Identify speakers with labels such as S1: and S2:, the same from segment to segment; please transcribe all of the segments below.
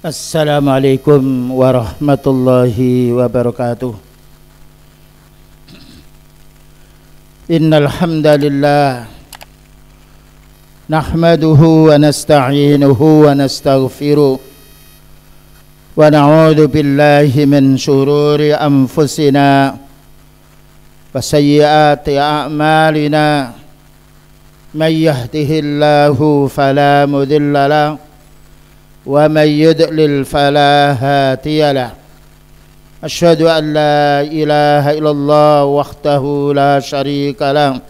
S1: Assalamualaikum warahmatullahi wabarakatuh. Innal hamdalillah nahmaduhu wa nasta'inuhu wa nastaghfiruh wa na'udzu billahi min shururi anfusina wa sayyiati a'malina. May yahdihillahu fala mudilla lahu wa may yudlil fala hadiya lahu. Asyhadu an la ilaha illallah wahdahu la syarika lahu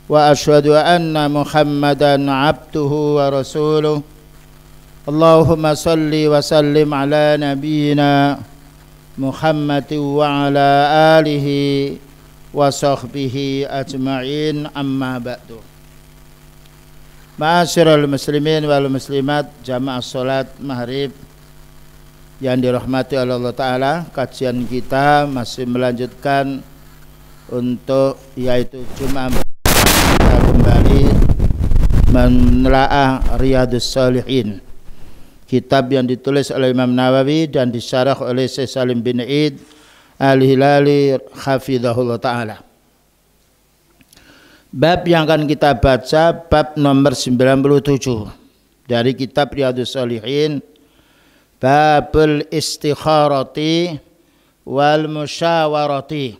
S1: wa asyhadu anna Muhammadan abduhu wa rasuluh. Allahumma salli wa sallim ala nabiyyina Muhammadin wa ala alihi wa sahbihi ajma'in, amma ba'du. Ma'asyiral muslimin wal muslimat, jamaah salat maghrib yang dirahmati oleh Allah Ta'ala, kajian kita masih melanjutkan untuk yaitu Jumat kita kembali menelaah Riyadhus Shalihin, kitab yang ditulis oleh Imam Nawawi dan disyarah oleh Syekh Salim bin Eid Al-Hilali hafizahullah ta'ala. Bab yang akan kita baca bab nomor 97 dari kitab Riyadhus Shalihin, babul istikharati wal musyawarati.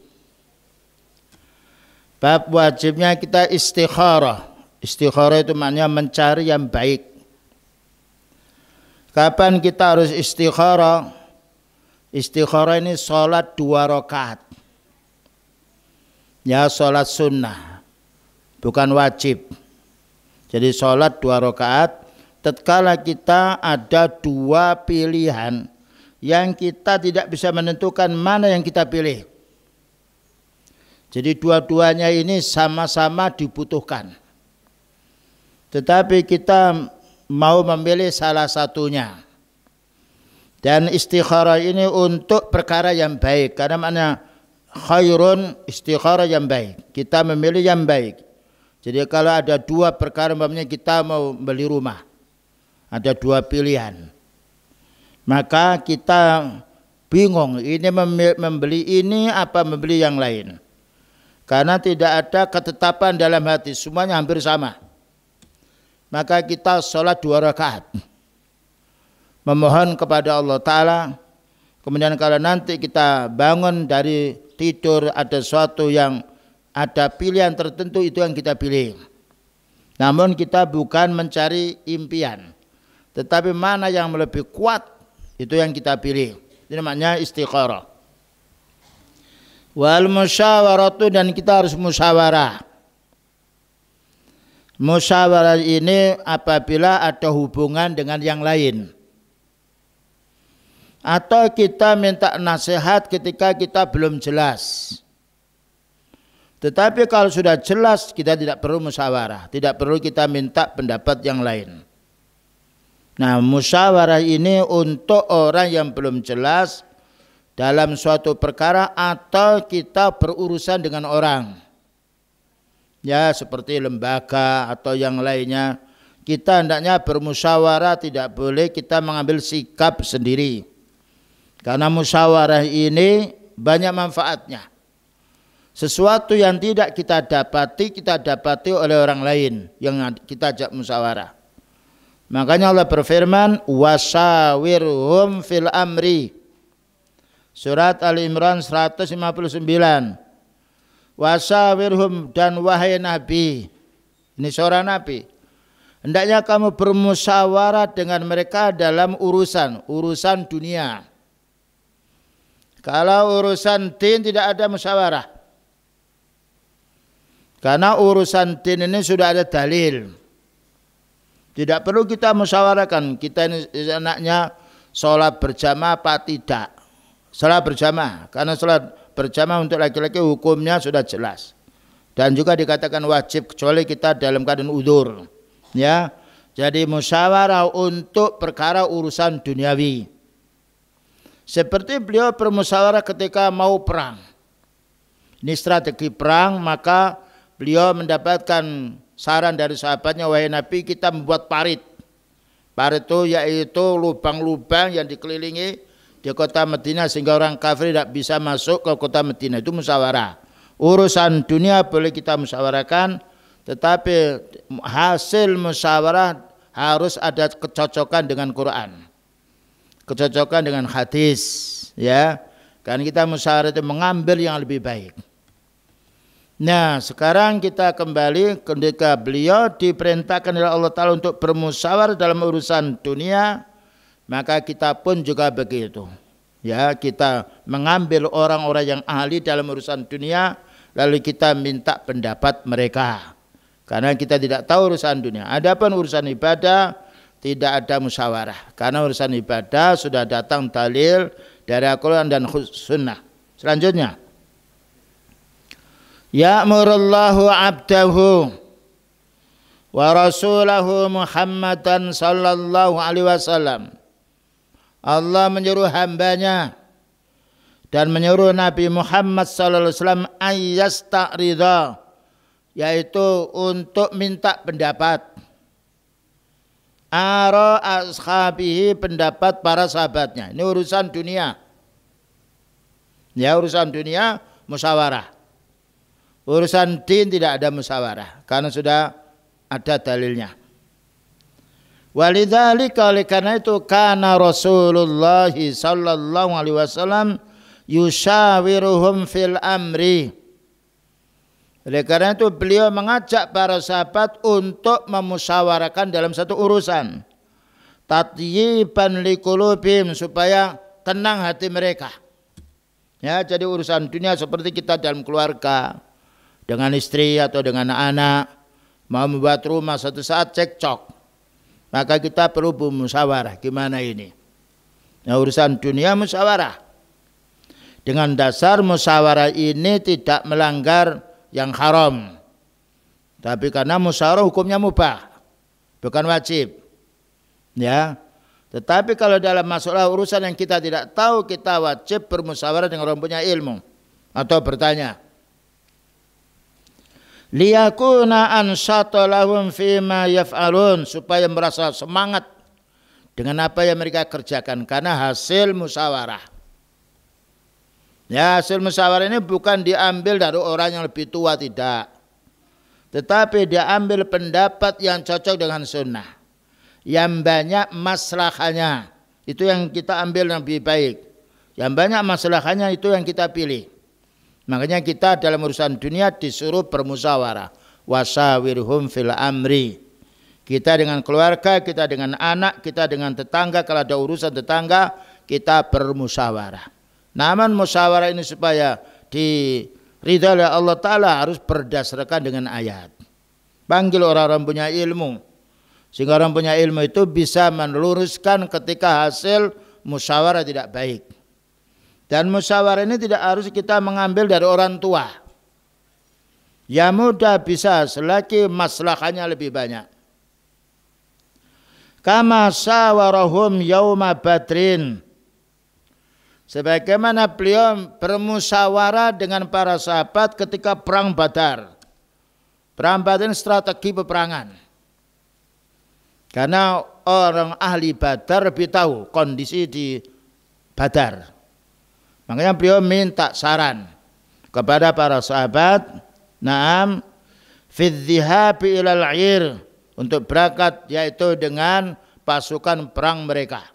S1: Bab wajibnya kita istikharah. Istikharah itu maknanya mencari yang baik. Kapan kita harus istikharah? Istikharah ini sholat 2 rakaat. Ya, sholat sunnah, bukan wajib. Jadi sholat 2 rakaat tatkala kita ada 2 pilihan yang kita tidak bisa menentukan mana yang kita pilih. Jadi dua-duanya ini sama-sama dibutuhkan, tetapi kita mau memilih salah satunya. Dan istikharah ini untuk perkara yang baik, karena makna khairun, istikharah yang baik, kita memilih yang baik. Jadi kalau ada 2 perkara, umpamanya kita mau beli rumah, ada 2 pilihan, maka kita bingung ini membeli ini apa membeli yang lain, karena tidak ada ketetapan dalam hati, semuanya hampir sama. Maka kita sholat 2 rakaat memohon kepada Allah Ta'ala. Kemudian kalau nanti kita bangun dari tidur ada sesuatu yang ada pilihan tertentu, itu yang kita pilih. Namun kita bukan mencari impian, tetapi mana yang lebih kuat, itu yang kita pilih. Itu namanya istikharah. Wal musyawaratu, dan kita harus musyawarah. Musyawarah ini apabila ada hubungan dengan yang lain, atau kita minta nasihat ketika kita belum jelas. Tetapi kalau sudah jelas, kita tidak perlu musyawarah, tidak perlu kita minta pendapat yang lain. Nah, musyawarah ini untuk orang yang belum jelas dalam suatu perkara, atau kita berurusan dengan orang, ya seperti lembaga atau yang lainnya. Kita hendaknya bermusyawarah, tidak boleh kita mengambil sikap sendiri, karena musyawarah ini banyak manfaatnya. Sesuatu yang tidak kita dapati oleh orang lain yang kita ajak musyawarah. Makanya Allah berfirman, wasawirhum fil amri. Surat Al-Imran 159. Wasawirhum, dan wahai Nabi, ini seorang Nabi, hendaknya kamu bermusyawarah dengan mereka dalam urusan dunia. Kalau urusan din tidak ada musyawarah, karena urusan din ini sudah ada dalil. Tidak perlu kita musyawarahkan, kita ini enaknya sholat berjamaah apa tidak. Sholat berjamaah, karena sholat berjamaah untuk laki-laki hukumnya sudah jelas. Dan juga dikatakan wajib kecuali kita dalam keadaan udzur. Ya, jadi musyawarah untuk perkara urusan duniawi. Seperti beliau bermusyawarah ketika mau perang. Ini strategi perang, maka beliau mendapatkan saran dari sahabatnya, wahai Nabi, kita membuat parit. Parit itu yaitu lubang-lubang yang dikelilingi di kota Madinah sehingga orang kafir tidak bisa masuk ke kota Madinah. Itu musyawarah. Urusan dunia boleh kita musyawarahkan, tetapi hasil musyawarah harus ada kecocokan dengan Quran, kecocokan dengan hadis, ya. Karena kita musyawarah itu mengambil yang lebih baik. Nah, sekarang kita kembali ketika beliau diperintahkan oleh Allah Ta'ala untuk bermusyawarah dalam urusan dunia, maka kita pun juga begitu. Ya, kita mengambil orang-orang yang ahli dalam urusan dunia, lalu kita minta pendapat mereka. Karena kita tidak tahu urusan dunia. Adapun urusan ibadah tidak ada musyawarah. Karena urusan ibadah sudah datang dalil dari Al-Quran dan Sunnah. Selanjutnya, ya'murullahu abdahu wa rasulahu Muhammadan sallallahu alaihi wasallam. Allah menyuruh hambanya dan menyuruh Nabi Muhammad sallallahu alaihi wasallam ayyasta'ridha, yaitu untuk minta pendapat ara ashabihi, pendapat para sahabatnya. Ini urusan dunia. Ya, urusan dunia musyawarah. Urusan din tidak ada musyawarah karena sudah ada dalilnya. Walidzalika, oleh karena itu, kana Rasulullah sallallahu alaihi wasallam yushawiruhum fil amri. Oleh karena itu beliau mengajak para sahabat untuk memusyawarahkan dalam satu urusan. Tatyiban liqulubihim, supaya tenang hati mereka. Ya, jadi urusan dunia seperti kita dalam keluarga, dengan istri atau dengan anak, mau membuat rumah suatu saat cekcok, maka kita perlu bermusyawarah. Gimana ini? Nah, urusan dunia musyawarah. Dengan dasar musyawarah ini tidak melanggar yang haram, tapi karena musyawarah hukumnya mubah, bukan wajib. Ya, tetapi kalau dalam masalah urusan yang kita tidak tahu, kita wajib bermusyawarah dengan orang punya ilmu atau bertanya. Liyakuna ansata lahum fima yaf'alun, supaya merasa semangat dengan apa yang mereka kerjakan karena hasil musyawarah. Ya, hasil musyawarah ini bukan diambil dari orang yang lebih tua, tidak, tetapi diambil pendapat yang cocok dengan sunnah, yang banyak maslahahnya, itu yang kita ambil yang lebih baik. Yang banyak maslahahnya itu yang kita pilih. Makanya kita dalam urusan dunia disuruh bermusyawarah. Wasawirhum fil amri. Kita dengan keluarga, kita dengan anak, kita dengan tetangga, kalau ada urusan tetangga, kita bermusyawarah. Namun musyawarah ini supaya diridhai oleh Allah Ta'ala harus berdasarkan dengan ayat. Panggil orang-orang punya ilmu, sehingga orang punya ilmu itu bisa meluruskan ketika hasil musyawarah tidak baik. Dan musyawarah ini tidak harus kita mengambil dari orang tua. Ya mudah bisa, selagi maslahahnya lebih banyak. Kama sawarahum yauma badrin. Sebagaimana beliau bermusyawarah dengan para sahabat ketika perang Badar. Perang Badar ini strategi peperangan. Karena orang ahli Badar lebih tahu kondisi di Badar. Makanya beliau minta saran kepada para sahabat, na'am, fi dhihabi ilal 'ir, untuk berangkat yaitu dengan pasukan perang mereka.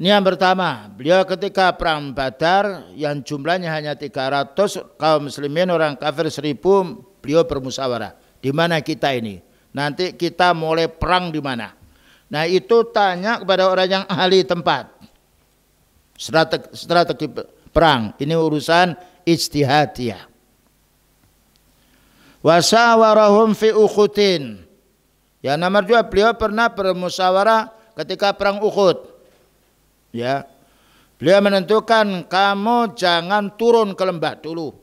S1: Ini yang pertama, beliau ketika perang Badar yang jumlahnya hanya 300, kaum muslimin orang kafir 1000, beliau bermusyawarah. Di mana kita ini? Nanti kita mulai perang di mana? Nah, itu tanya kepada orang yang ahli tempat. Strategi perang ini urusan ijtihadiyah. Wasawarahum fi Uhudin. Yang nomor 2, beliau pernah bermusyawarah ketika perang Uhud. Ya, beliau menentukan kamu jangan turun ke lembah dulu.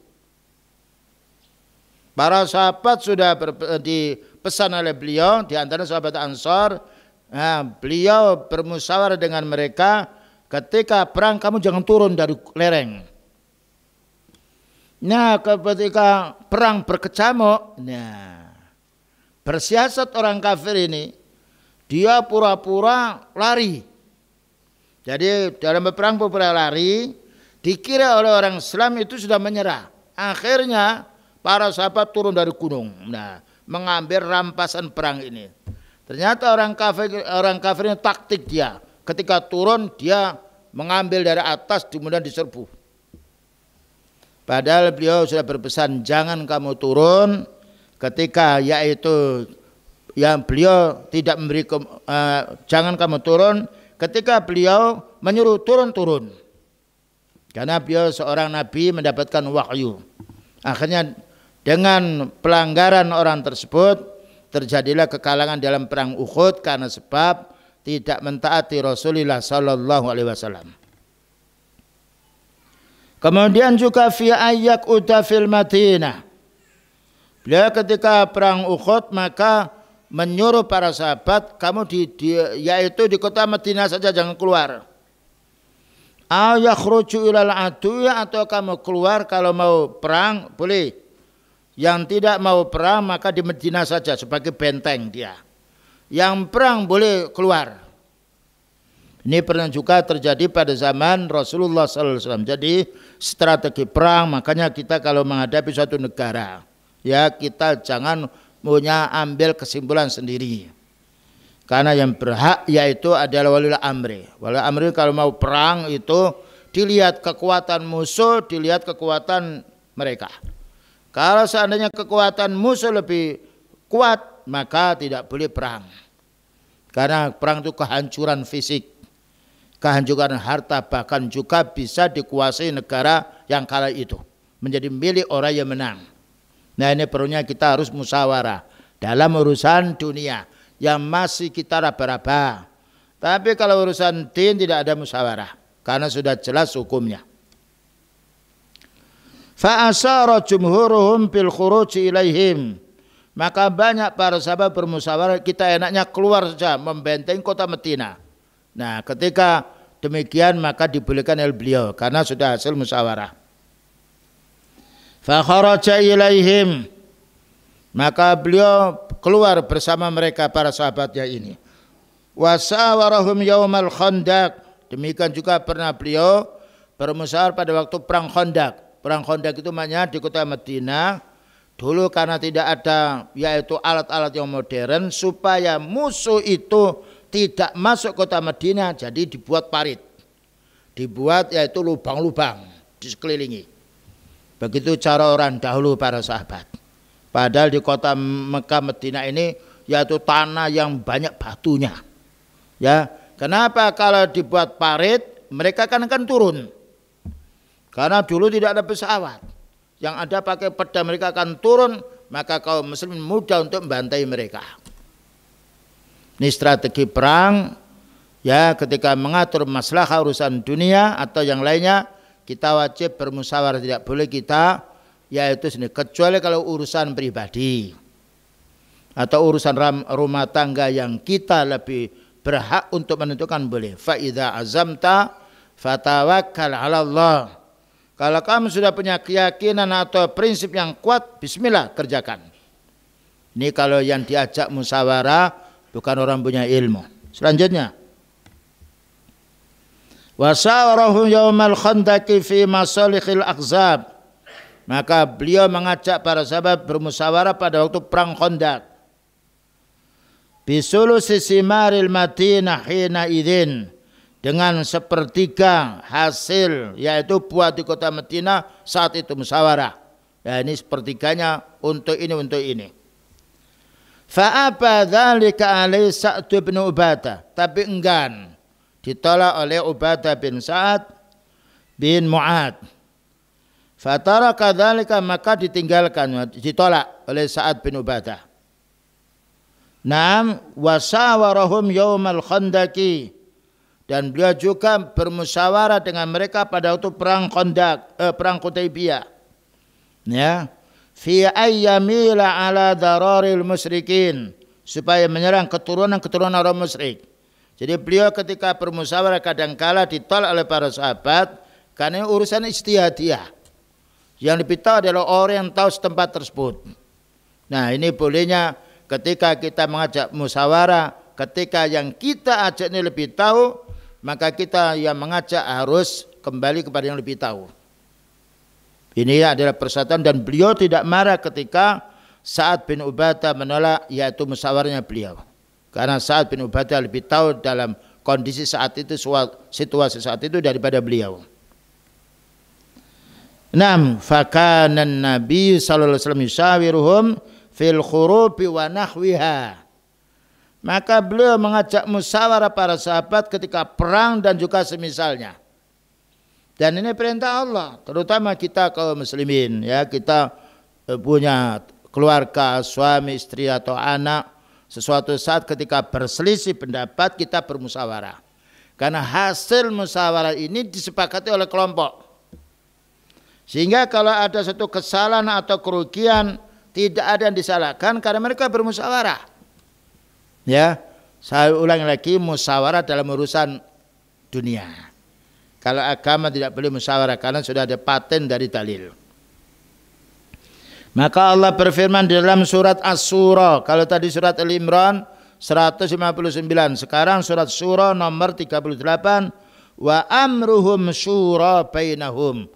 S1: Para sahabat sudah dipesan oleh beliau, di antara sahabat Ansar. Nah, beliau bermusyawarah dengan mereka, ketika perang kamu jangan turun dari lereng. Nah, ketika perang berkecamuk, nah bersiasat orang kafir ini, dia pura-pura lari. Jadi dalam perang pura-pura lari, dikira oleh orang Islam itu sudah menyerah. Akhirnya para sahabat turun dari gunung, nah, mengambil rampasan perang ini. Ternyata orang kafir ini taktik dia. Ketika turun dia mengambil dari atas kemudian diserbu. Padahal beliau sudah berpesan jangan kamu turun ketika yaitu yang beliau tidak memberi jangan kamu turun ketika beliau menyuruh turun. Karena beliau seorang nabi mendapatkan wahyu. Akhirnya dengan pelanggaran orang tersebut terjadilah kekalangan dalam perang Uhud karena sebab tidak mentaati Rasulullah sallallahu alaihi wasallam. Kemudian juga fi ayyak uda fil Madinah. Beliau ketika perang Uhud maka menyuruh para sahabat kamu yaitu di kota Madinah saja jangan keluar. Ayakhruju ilal adu atau kamu keluar kalau mau perang boleh. Yang tidak mau perang maka di Madinah saja sebagai benteng dia. Yang perang boleh keluar. Ini pernah juga terjadi pada zaman Rasulullah SAW. Jadi strategi perang makanya kita kalau menghadapi suatu negara ya kita jangan punya ambil kesimpulan sendiri. Karena yang berhak yaitu adalah waliul amri. Waliul amri kalau mau perang itu dilihat kekuatan musuh, dilihat kekuatan mereka. Kalau seandainya kekuatan musuh lebih kuat maka tidak boleh perang. Karena perang itu kehancuran fisik. Kehancuran harta bahkan juga bisa dikuasai negara yang kala itu menjadi milik orang yang menang. Nah ini perlunya kita harus musyawarah dalam urusan dunia yang masih kita raba-raba. Tapi kalau urusan din tidak ada musyawarah karena sudah jelas hukumnya. Fa asara jumhuruhum bil khuruj ilaihim. Maka banyak para sahabat bermusyawarah kita enaknya keluar saja membentengi kota Madinah. Nah ketika demikian maka dibolehkan oleh beliau karena sudah hasil musyawarah. Fa kharaja ilaihim. Maka beliau keluar bersama mereka para sahabatnya ini. Wasawarahum yaumal khandaq. Demikian juga pernah beliau bermusyawarah pada waktu perang Khandaq. Perang Khandaq itu maknanya di kota Madinah. Dulu karena tidak ada yaitu alat-alat yang modern supaya musuh itu tidak masuk kota Madinah jadi dibuat parit. Dibuat yaitu lubang-lubang di sekelilingi. Begitu cara orang dahulu para sahabat. Padahal di kota Mekah Madinah ini yaitu tanah yang banyak batunya. Ya, kenapa kalau dibuat parit mereka akan turun? Karena dulu tidak ada pesawat. Yang ada pakai pedang mereka akan turun, maka kaum muslimin mudah untuk membantai mereka. Ini strategi perang ya ketika mengatur masalah urusan dunia atau yang lainnya kita wajib bermusyawarah tidak boleh kita yaitu sendiri kecuali kalau urusan pribadi atau urusan rumah tangga yang kita lebih berhak untuk menentukan boleh. Fa idza azamta fatawakkal 'ala Allah. Kalau kamu sudah punya keyakinan atau prinsip yang kuat, bismillah kerjakan. Ini kalau yang diajak musyawarah bukan orang punya ilmu. Selanjutnya, wasawarahum yaumal khandaqi fi masalihil akhzab. Maka beliau mengajak para sahabat bermusyawarah pada waktu perang Khandaq. Bisulusi simaril Madinah hina idzin. Dengan sepertiga hasil yaitu buah di kota Madinah saat itu musyawarah. Ya ini sepertiganya untuk ini. Fa'aba dzalika alaihi Sa'd bin Ubadah, tapi enggan. Ditolak oleh Ubadah bin Sa'ad bin Mu'ad. Fataraka dzalika maka ditinggalkan, ditolak oleh Sa'ad bin Ubadah. Naam wasawarahum yaumal khandaqi. Dan beliau juga bermusyawarah dengan mereka pada waktu perang Khandaq, perang Hudaybiyah. Ya, fi ayyamila ala dararil musyrikin, supaya menyerang keturunan orang musyrik. Jadi beliau ketika bermusyawarah kadangkala ditolak oleh para sahabat karena urusan ijtihadiyah. Yang lebih tahu adalah orang yang tahu setempat tersebut. Nah, ini bolehnya ketika kita mengajak musyawarah, ketika yang kita ajak ini lebih tahu, maka kita yang mengajak harus kembali kepada yang lebih tahu. Ini adalah persatuan, dan beliau tidak marah ketika Sa'ad bin Ubadah menolak yaitu musyawarahnya beliau. Karena Sa'ad bin Ubadah lebih tahu dalam kondisi saat itu, situasi saat itu daripada beliau. Naam, fakana Nabi sallallahu alaihi wasallam yushawiruhum fil khurubi wa nahwiha. Maka beliau mengajak musyawarah para sahabat ketika perang dan juga semisalnya. Dan ini perintah Allah, terutama kita kaum muslimin, ya, kita punya keluarga, suami, istri atau anak, sesuatu saat ketika berselisih pendapat kita bermusyawarah. Karena hasil musyawarah ini disepakati oleh kelompok. Sehingga kalau ada satu kesalahan atau kerugian, tidak ada yang disalahkan karena mereka bermusyawarah. Ya, saya ulangi lagi, musyawarah dalam urusan dunia. Kalau agama tidak boleh musyawarah karena sudah ada paten dari dalil. Maka Allah berfirman di dalam surat Asy-Syura. Kalau tadi surat Al-Imran 159, sekarang surat Syura nomor 38. Wa amruhum syura bainahum.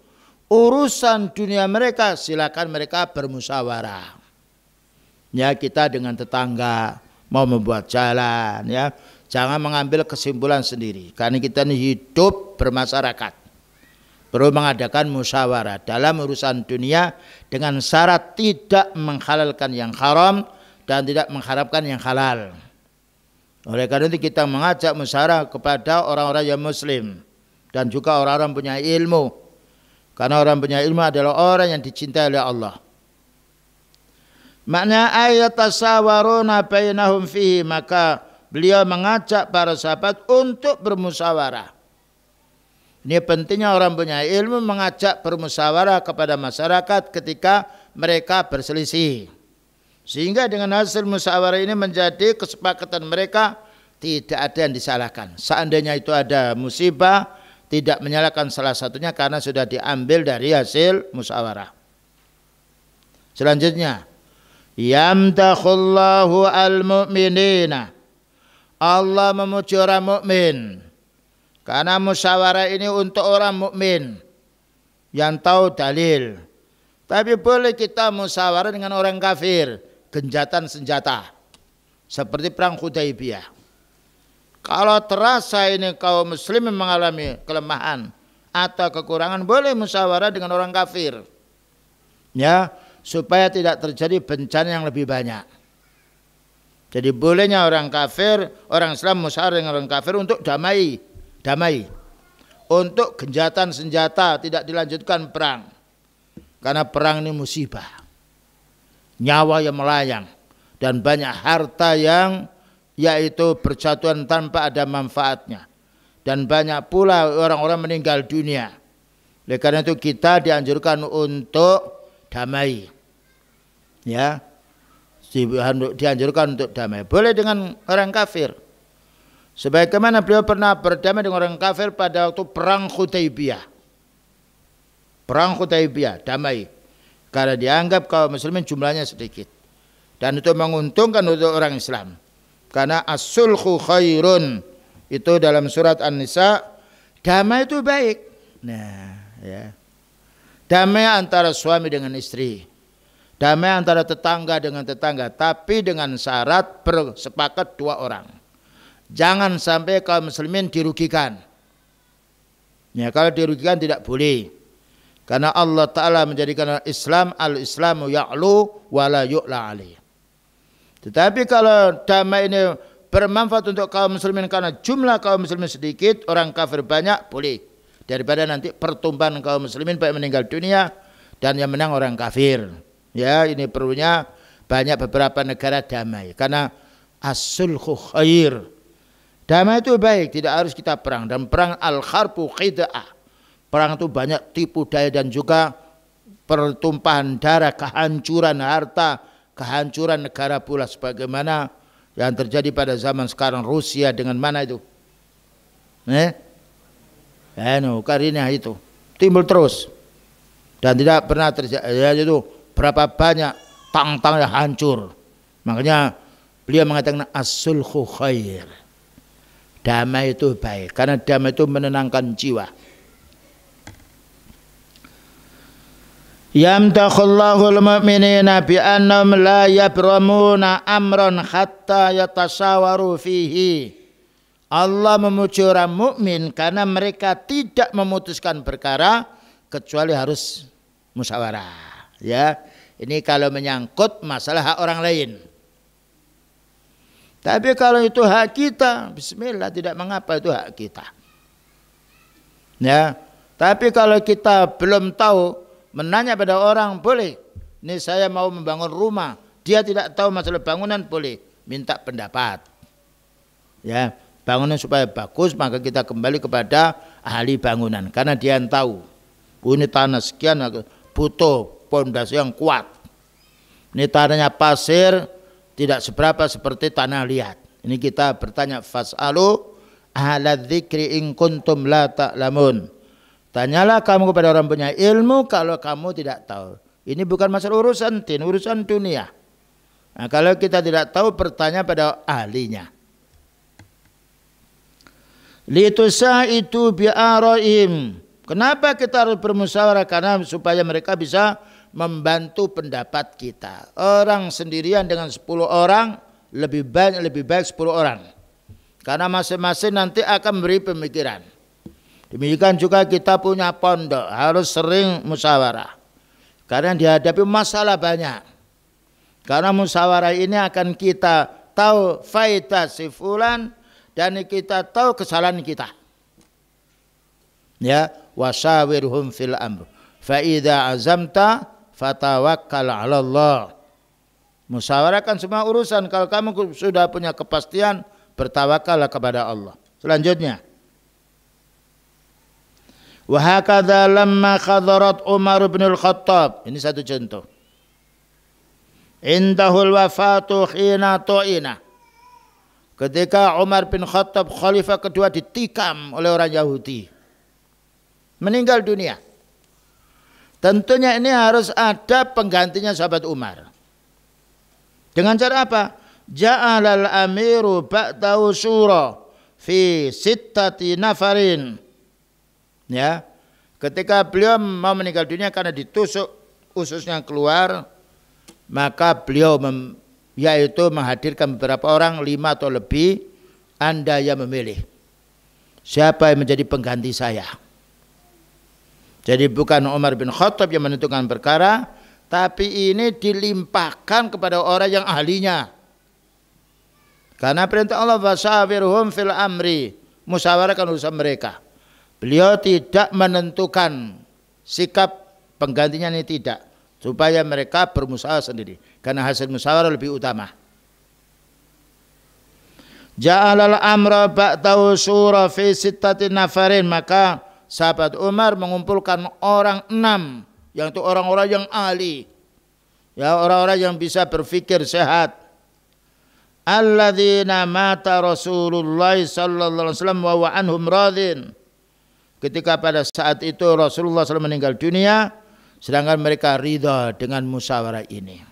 S1: Urusan dunia mereka silakan mereka bermusyawarah. Ya, kita dengan tetangga mau membuat jalan, ya, jangan mengambil kesimpulan sendiri. Karena kita ini hidup bermasyarakat, perlu mengadakan musyawarah dalam urusan dunia dengan syarat tidak menghalalkan yang haram dan tidak mengharapkan yang halal. Oleh karena itu kita mengajak musyawarah kepada orang-orang yang muslim dan juga orang-orang punya ilmu. Karena orang punya ilmu adalah orang yang dicintai oleh Allah. Makna ayat tasawaruna bainahum fihi, maka beliau mengajak para sahabat untuk bermusyawarah. Ini pentingnya orang punya ilmu mengajak bermusyawarah kepada masyarakat ketika mereka berselisih. Sehingga dengan hasil musyawarah ini menjadi kesepakatan mereka, tidak ada yang disalahkan. Seandainya itu ada musibah, tidak menyalahkan salah satunya karena sudah diambil dari hasil musyawarah. Selanjutnya, yamdakhullahu al-mu'minina. Allah memuji orang mukmin. Karena musyawarah ini untuk orang mukmin yang tahu dalil. Tapi boleh kita musyawarah dengan orang kafir, genjatan senjata. Seperti perang Hudaybiyah. Kalau terasa ini kaum muslim mengalami kelemahan atau kekurangan, boleh musyawarah dengan orang kafir. Ya, supaya tidak terjadi bencana yang lebih banyak. Jadi bolehnya orang kafir, orang Islam musyawarah dengan orang kafir untuk damai. Untuk genjatan senjata, tidak dilanjutkan perang. Karena perang ini musibah. Nyawa yang melayang dan banyak harta yang yaitu berjatuhan tanpa ada manfaatnya. Dan banyak pula orang-orang meninggal dunia. Oleh karena itu kita dianjurkan untuk damai. Ya, dianjurkan untuk damai. Boleh dengan orang kafir. Sebagaimana beliau pernah berdamai dengan orang kafir pada waktu perang Hudaybiyah. Perang Hudaybiyah, damai. Karena dianggap kaum muslimin jumlahnya sedikit. Dan itu menguntungkan untuk orang Islam. Karena as-sulhu khairun. Itu dalam surat An-Nisa, damai itu baik. Nah, ya. Damai antara suami dengan istri. Damai antara tetangga dengan tetangga, tapi dengan syarat bersepakat dua orang. Jangan sampai kaum muslimin dirugikan. Ya, kalau dirugikan tidak boleh. Karena Allah Ta'ala menjadikan Islam, al-Islamu ya'lu wa la yu'la alaih. Tetapi kalau damai ini bermanfaat untuk kaum muslimin karena jumlah kaum muslimin sedikit, orang kafir banyak, boleh. Daripada nanti pertumpahan kaum muslimin baik meninggal dunia dan yang menang orang kafir. Ya, ini perlunya banyak beberapa negara damai. Karena as-sulhu khair. Damai itu baik, tidak harus kita perang. Dan perang al-kharbu khida'ah. Perang itu banyak tipu daya dan juga pertumpahan darah, kehancuran harta, kehancuran negara pula. Sebagaimana yang terjadi pada zaman sekarang Rusia dengan mana itu? Ukraina itu. Timbul terus. Dan tidak pernah terjadi itu. Berapa banyak tang-tang yang hancur. Makanya Beliau mengatakan as-sulhu khair. Damai itu baik karena damai itu menenangkan jiwa. Yamtakhullahu al-mu'minina bi annahum la yabramuna amran hatta yatashawaru fihi. Allah memuji orang mukmin karena mereka tidak memutuskan perkara kecuali harus musyawarah. Ya, ini kalau menyangkut masalah hak orang lain. Tapi kalau itu hak kita, bismillah, tidak mengapa, itu hak kita. Ya, tapi kalau kita belum tahu, menanya pada orang boleh. Ini saya mau membangun rumah, dia tidak tahu masalah bangunan, boleh minta pendapat. Ya, bangunan supaya bagus, maka kita kembali kepada ahli bangunan karena dia yang tahu. Ini tanah sekian butuh pondasi yang kuat. Ini tanahnya pasir, tidak seberapa seperti tanah liat. Ini kita bertanya, fas'alu ahla dzikri in kuntum la ta'lamun. Tanyalah kamu kepada orang punya ilmu kalau kamu tidak tahu. Ini bukan masalah urusan din, urusan dunia. Nah, kalau kita tidak tahu, bertanya pada ahlinya. Litusaitu bi'araihim. Kenapa kita harus bermusyawarah? Karena supaya mereka bisa membantu pendapat kita. Orang sendirian dengan 10 orang lebih baik 10 orang. Karena masing-masing nanti akan memberi pemikiran. Demikian juga kita punya pondok harus sering musyawarah. Karena dihadapi masalah banyak. Karena musyawarah ini akan kita tahu faedah si fulan dan kita tahu kesalahan kita. Ya, wasyawirhum fil amr. Fa idza azamta fatawakkal 'ala Allah. Musyawarahkan semua urusan. Kalau kamu sudah punya kepastian, bertawakallah kepada Allah. Selanjutnya, wa hakadha lamma khadarat Umar bin al-Khattab. Ini satu contoh. Indahul wafatu khina tu'ina. Ketika Umar bin Khattab khalifah kedua ditikam oleh orang Yahudi, meninggal dunia. Tentunya ini harus ada penggantinya sahabat Umar. Dengan cara apa? Ja'alal amiru ba'dahu syura fi sittati nafarin. Ya, ketika beliau mau meninggal dunia karena ditusuk ususnya keluar, maka beliau yaitu menghadirkan beberapa orang, 5 atau lebih. Anda yang memilih siapa yang menjadi pengganti saya. Jadi bukan Umar bin Khattab yang menentukan perkara, tapi ini dilimpahkan kepada orang yang ahlinya. Karena perintah Allah, wasyawirhum fil amri, musyawarahkan urusan mereka. Beliau tidak menentukan sikap penggantinya, ini tidak, supaya mereka bermusyawarah sendiri. Karena hasil musyawarah lebih utama. Ja'alal amra ba'dahu syura fi sittati nafarin, maka sahabat Umar mengumpulkan orang 6, yang itu orang-orang yang ahli, ya, orang-orang yang bisa berpikir sehat. Alladzina mata Rasulullah sallallahu alaihi wasallam wa huwa anhum radin. Ketika pada saat itu Rasulullah SAW meninggal dunia, sedangkan mereka ridha dengan musyawarah ini.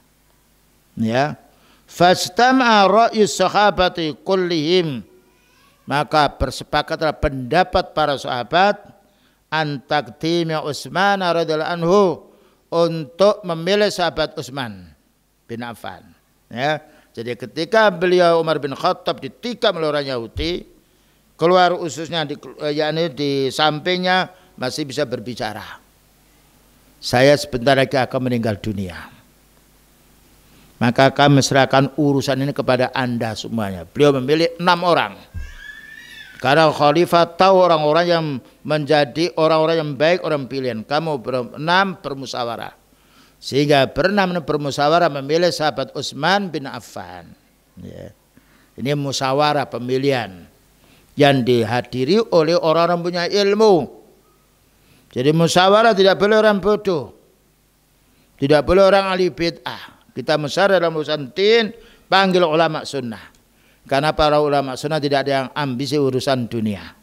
S1: Ya, fastama'a ra'yu sahabati kullihim, maka bersepakatlah pendapat para sahabat antaqdimi Utsman radhiyallahu anhu, untuk memilih sahabat Utsman bin Affan. Ya, jadi ketika beliau Umar bin Khattab ditikam oleh orang Yahudi, keluar ususnya yakni di sampingnya, masih bisa berbicara. Saya sebentar lagi akan meninggal dunia. Maka kami serahkan urusan ini kepada Anda semuanya. Beliau memilih 6 orang. Karena khalifah tahu orang-orang yang menjadi orang-orang yang baik, orang pilihan. Kamu 6 bermusyawarah. Sehingga 6 bermusyawarah memilih sahabat Utsman bin Affan. Ya. Ini musyawarah pemilihan yang dihadiri oleh orang-orang punya ilmu. Jadi musyawarah tidak boleh orang bodoh, tidak boleh orang ahli bid'ah. Kita musyawarah dalam urusan din, panggil ulama sunnah. Karena para ulama sunnah tidak ada yang ambisi urusan dunia.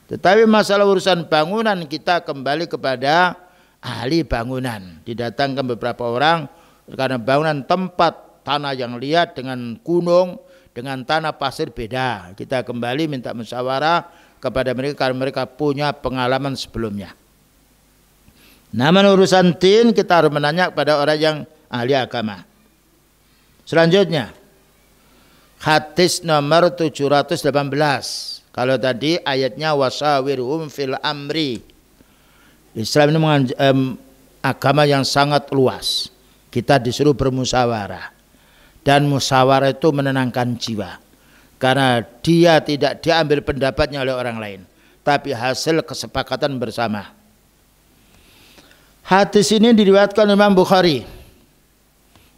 S1: Tetapi masalah urusan bangunan, kita kembali kepada ahli bangunan. Didatangkan beberapa orang, karena bangunan tempat tanah yang liat dengan gunung, dengan tanah pasir beda. Kita kembali minta musyawarah kepada mereka karena mereka punya pengalaman sebelumnya. Namun urusan din kita harus menanya kepada orang yang ahli agama. Selanjutnya, hadis nomor 718. Kalau tadi ayatnya wasawirhum fil amri. Islam ini agama yang sangat luas. Kita disuruh bermusyawarah. Dan musyawarah itu menenangkan jiwa. Karena dia tidak diambil pendapatnya oleh orang lain. Tapi hasil kesepakatan bersama. Hadis ini diriwayatkan Imam Bukhari.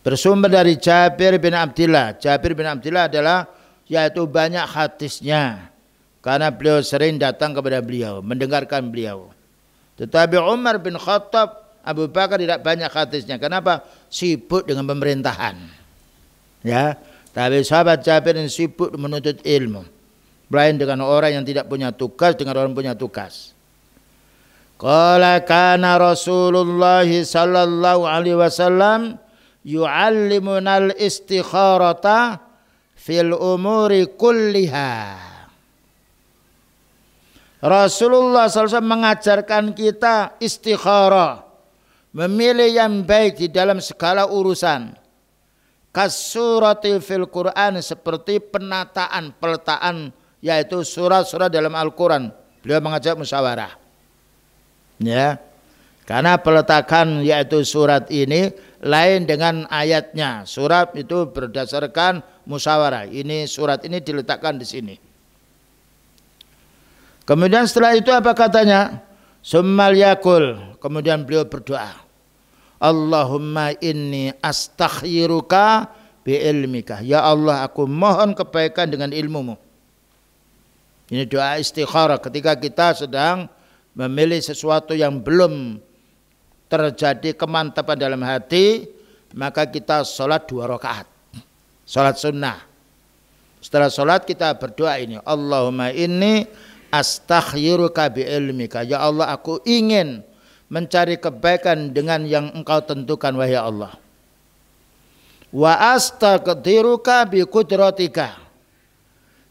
S1: Bersumber dari Jabir bin Abdillah. Jabir bin Abdillah adalah yaitu banyak hadisnya. Karena beliau sering datang kepada beliau. Mendengarkan beliau. Tetapi Umar bin Khattab, Abu Bakar tidak banyak hadisnya. Kenapa? Sibuk dengan pemerintahan. Ya, tapi sahabat Jabir yang sibuk menuntut ilmu. Lain dengan orang yang tidak punya tugas dengan orang punya tugas. Qala kana Rasulullah sallallahu alaihi wasallam yu'allimunal istikharata fil umuri kulliha. Rasulullah SAW mengajarkan kita istikharah, memilih yang baik di dalam segala urusan. Kasurati fil Quran, seperti penataan, peletaan, yaitu surat-surat dalam Al-Quran. Beliau mengajak musyawarah. Ya, karena peletakan yaitu surat ini lain dengan ayatnya. Surat itu berdasarkan musyawarah. Ini surat ini diletakkan di sini. Kemudian setelah itu apa katanya? Summal yakul. Kemudian beliau berdoa. Allahumma inni astakhyiruka bi ilmika. Ya Allah, aku mohon kebaikan dengan ilmumu. Ini doa istikharah ketika kita sedang memilih sesuatu yang belum terjadi kemantapan dalam hati, maka kita sholat 2 rakaat. Sholat sunnah. Setelah sholat kita berdoa ini. Allahumma inni astakhyiruka bi ilmika. Ya Allah, aku ingin mencari kebaikan dengan yang engkau tentukan, wahai Allah. Wa astaqdiruka bi qudratika.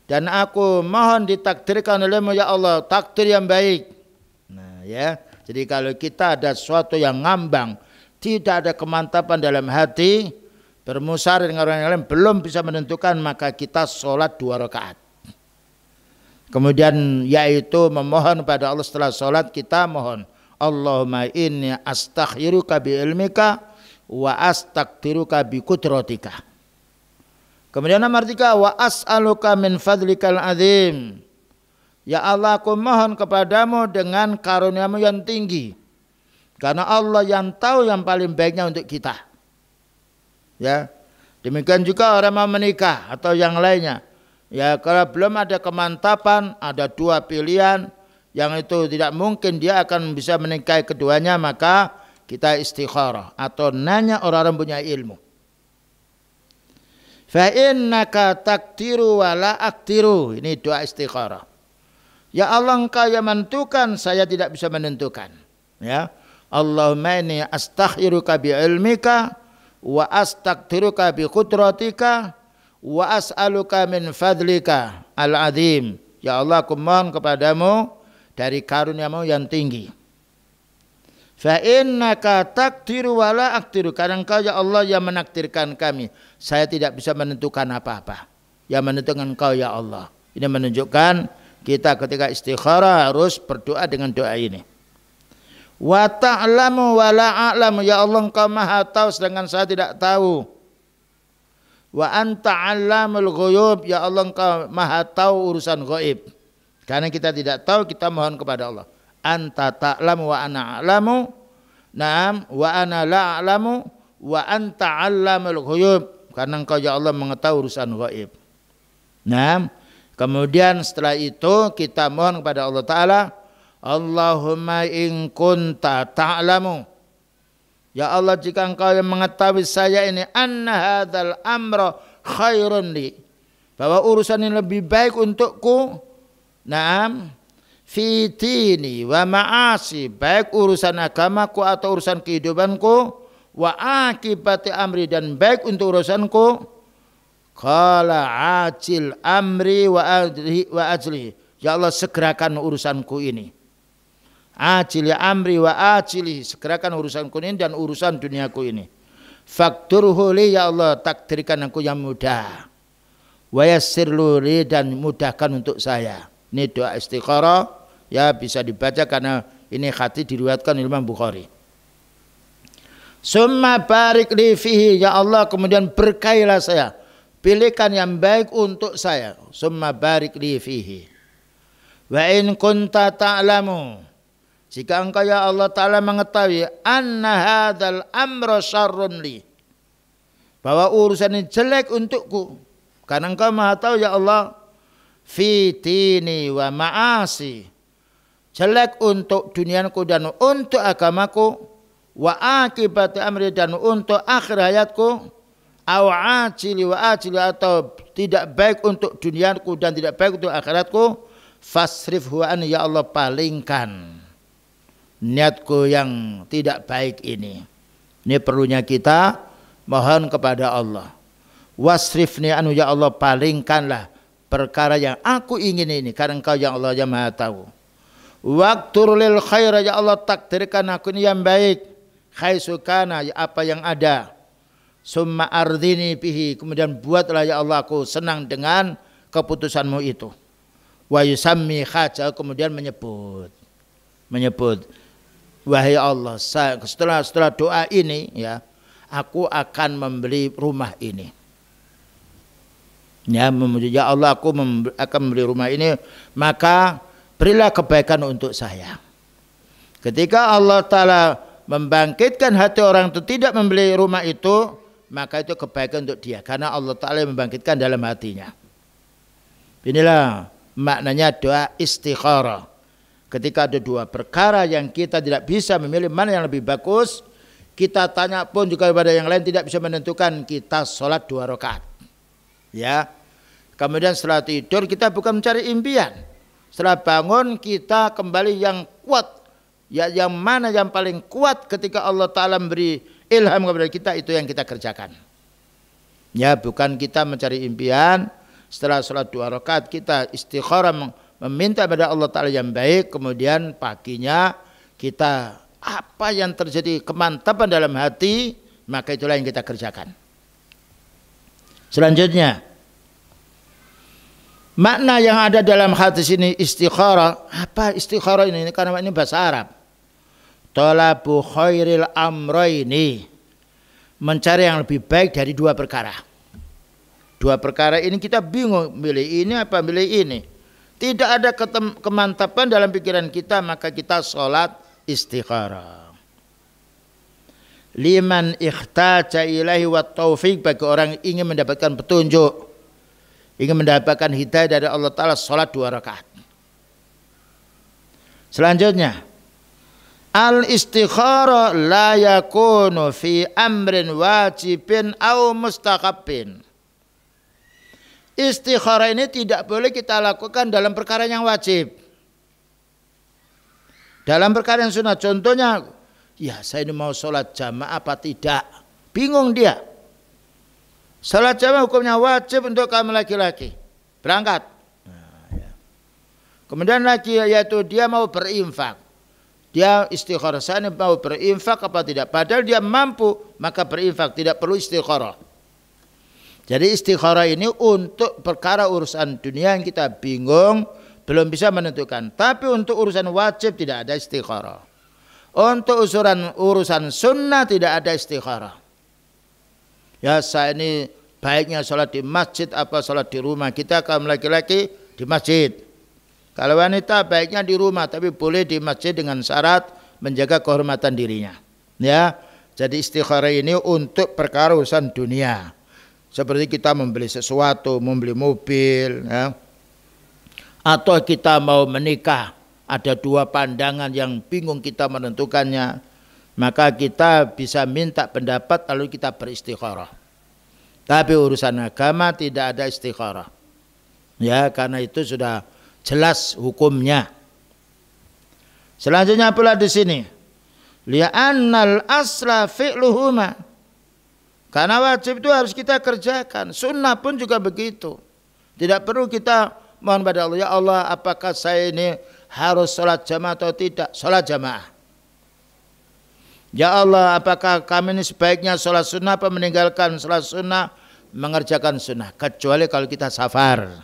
S1: Dan aku mohon ditakdirkan olehmu ya Allah, takdir yang baik. Nah ya, jadi kalau kita ada sesuatu yang ngambang, tidak ada kemantapan dalam hati, bermusyawarah dengan orang yang lain belum bisa menentukan, maka kita sholat 2 rakaat. Kemudian yaitu memohon pada Allah setelah sholat kita mohon. Allahumma inni astakhyiruka bi ilmika wa astaqdiruka bi qudratika. Kemudian nomor 3, wa as'aluka min fadlikal azim. Ya Allah, aku mohon kepadamu dengan karuniamu yang tinggi. Karena Allah yang tahu yang paling baiknya untuk kita. Ya. Demikian juga orang mau menikah atau yang lainnya. Ya, kalau belum ada kemantapan, ada 2 pilihan yang itu tidak mungkin dia akan bisa menikahi keduanya, maka kita istikharah atau nanya orang-orang punya ilmu. Fa innaka taqdiru wa la aqdiru. Ini doa istikharah. Ya Allah, engkau yang menentukan, saya tidak bisa menentukan. Ya. Allahumma inni astakhyiruka bi ilmika wa astaqdiruka bi qudratika wa as'aluka min fadlika al-azim. Ya Allah, aku mohon kepadamu dari karuniamu yang tinggi. Fa innaka taqdiru wa la aqdiru. Karena engkau ya Allah yang menakdirkan kami. Saya tidak bisa menentukan apa-apa. Yang menentukan engkau ya Allah. Ini menunjukkan kita ketika istikharah harus berdoa dengan doa ini. Wa ta'lamu wa la a'lamu. Ya Allah, engkau maha tahu sedangkan saya tidak tahu. Wa anta 'allamul ghuyub. Ya Allah, engkau maha tahu urusan gaib. Karena kita tidak tahu, kita mohon kepada Allah. Anta ta'lamu wa ana a'lamu. Naam, wa ana la a'lamu wa anta 'allamul ghuyub. Karena engkau ya Allah mengetahui urusan gaib. Naam. Kemudian setelah itu kita mohon kepada Allah Ta'ala. Allahumma in kunta ta'lamu. Ya Allah, jika engkau yang mengetahui saya ini anna hadzal amra khairun li, bahwa urusan ini lebih baik untukku. Naam, fi dini wa ma'asi, baik urusan agamaku atau urusan kehidupanku, wa akibati amri, dan baik untuk urusanku. Qala ajil amri wa ajli, ya Allah segerakan urusanku ini. Ajil amri wa ajli, segerakan urusanku ini dan urusan duniaku ini. Fakturhu li, ya Allah takdirkan aku yang mudah. Wa yassirlu li, dan mudahkan untuk saya. Ini doa istikharah ya, bisa dibaca karena ini hadis diriwayatkan Imam Bukhari. Summa barik li fihi, ya Allah kemudian berkailah saya, pilihkan yang baik untuk saya. Summa barik li fihi. Wa in kunta ta'lamu, jika engkau ya Allah Ta'ala mengetahui anna hadzal amra syarrun li, bahwa urusan ini jelek untukku, karena engkau maha tahu ya Allah, fi dini wa ma'asi, jelek untuk duniaku dan untuk agamaku, wa akibati amri, dan untuk akhir hayatku, au ajili wa ajili, atau tidak baik untuk duniaku dan tidak baik untuk akhiratku, fasrifhu an, ya Allah palingkan niatku yang tidak baik ini. Ini perlunya kita mohon kepada Allah. Wasrifni anu, ya Allah palingkanlah perkara yang aku ingin ini, karena engkau yang Allah yang maha tahu. Waqtur lil khaira, ya Allah takdirkan aku ini yang baik. Khaisukana, apa yang ada. Summa ardhini bihi, kemudian buatlah ya Allah aku senang dengan keputusanmu itu. Wa yusammi khaja, kemudian menyebut, wahai Allah, setelah doa ini ya, aku akan membeli rumah ini. Ya, ya Allah aku akan membeli rumah ini, maka berilah kebaikan untuk saya. Ketika Allah Ta'ala membangkitkan hati orang itu tidak membeli rumah itu, maka itu kebaikan untuk dia, karena Allah Ta'ala membangkitkan dalam hatinya. Inilah maknanya doa istikharah. Ketika ada dua perkara yang kita tidak bisa memilih mana yang lebih bagus, kita tanya pun juga kepada yang lain tidak bisa menentukan, kita sholat 2 rakaat. Ya, kemudian setelah tidur kita bukan mencari impian. Setelah bangun kita kembali yang kuat, ya, yang mana yang paling kuat ketika Allah Ta'ala memberi ilham kepada kita, itu yang kita kerjakan. Ya, bukan kita mencari impian. Setelah sholat 2 rakaat kita istikharah meminta kepada Allah Ta'ala yang baik, kemudian paginya kita apa yang terjadi kemantapan dalam hati, maka itulah yang kita kerjakan. Selanjutnya, makna yang ada dalam hadis ini istikharah. Apa istikharah ini? Karena ini bahasa Arab. Talabu khairil amrayni, mencari yang lebih baik dari 2 perkara. 2 perkara ini kita bingung, milih ini apa milih ini. Tidak ada kemantapan dalam pikiran kita, maka kita sholat istikharah. Liman ikhtaja ilahi wa taufiq, bagi orang ingin mendapatkan petunjuk, ingin mendapatkan hidayah dari Allah Ta'ala, sholat 2 rakaat. Selanjutnya, al istikharah la yakunu fi amrin wajibin au mustaqabbin. Istikharah ini tidak boleh kita lakukan dalam perkara yang wajib. Dalam perkara yang sunnah, contohnya, ya saya ini mau sholat jamaah apa tidak? Bingung dia. Sholat jamaah hukumnya wajib untuk kaum laki-laki. Berangkat. Nah, ya. Kemudian lagi yaitu dia mau berinfak. Dia istikharah, saya ini mau berinfak apa tidak? Padahal dia mampu, maka berinfak, tidak perlu istikharah. Jadi istikharah ini untuk perkara urusan dunia yang kita bingung, belum bisa menentukan. Tapi untuk urusan wajib tidak ada istikharah. Untuk urusan sunnah tidak ada istikharah. Ya, saya ini baiknya sholat di masjid apa sholat di rumah. Kita kaum laki-laki di masjid. Kalau wanita baiknya di rumah, tapi boleh di masjid dengan syarat menjaga kehormatan dirinya. Ya, jadi istikharah ini untuk perkara urusan dunia. Seperti kita membeli sesuatu, membeli mobil, ya. Atau kita mau menikah, ada 2 pandangan yang bingung kita menentukannya, maka kita bisa minta pendapat lalu kita beristikharah. Tapi urusan agama tidak ada istikharah. Ya, karena itu sudah jelas hukumnya. Selanjutnya pula di sini, Li'annal asla fi'luhuma. Karena wajib itu harus kita kerjakan. Sunnah pun juga begitu. Tidak perlu kita mohon pada Allah, ya Allah apakah saya ini harus sholat jamaah atau tidak? Sholat jamaah. Ya Allah apakah kami ini sebaiknya sholat sunnah apa meninggalkan sholat sunnah? Mengerjakan sunnah. Kecuali kalau kita safar.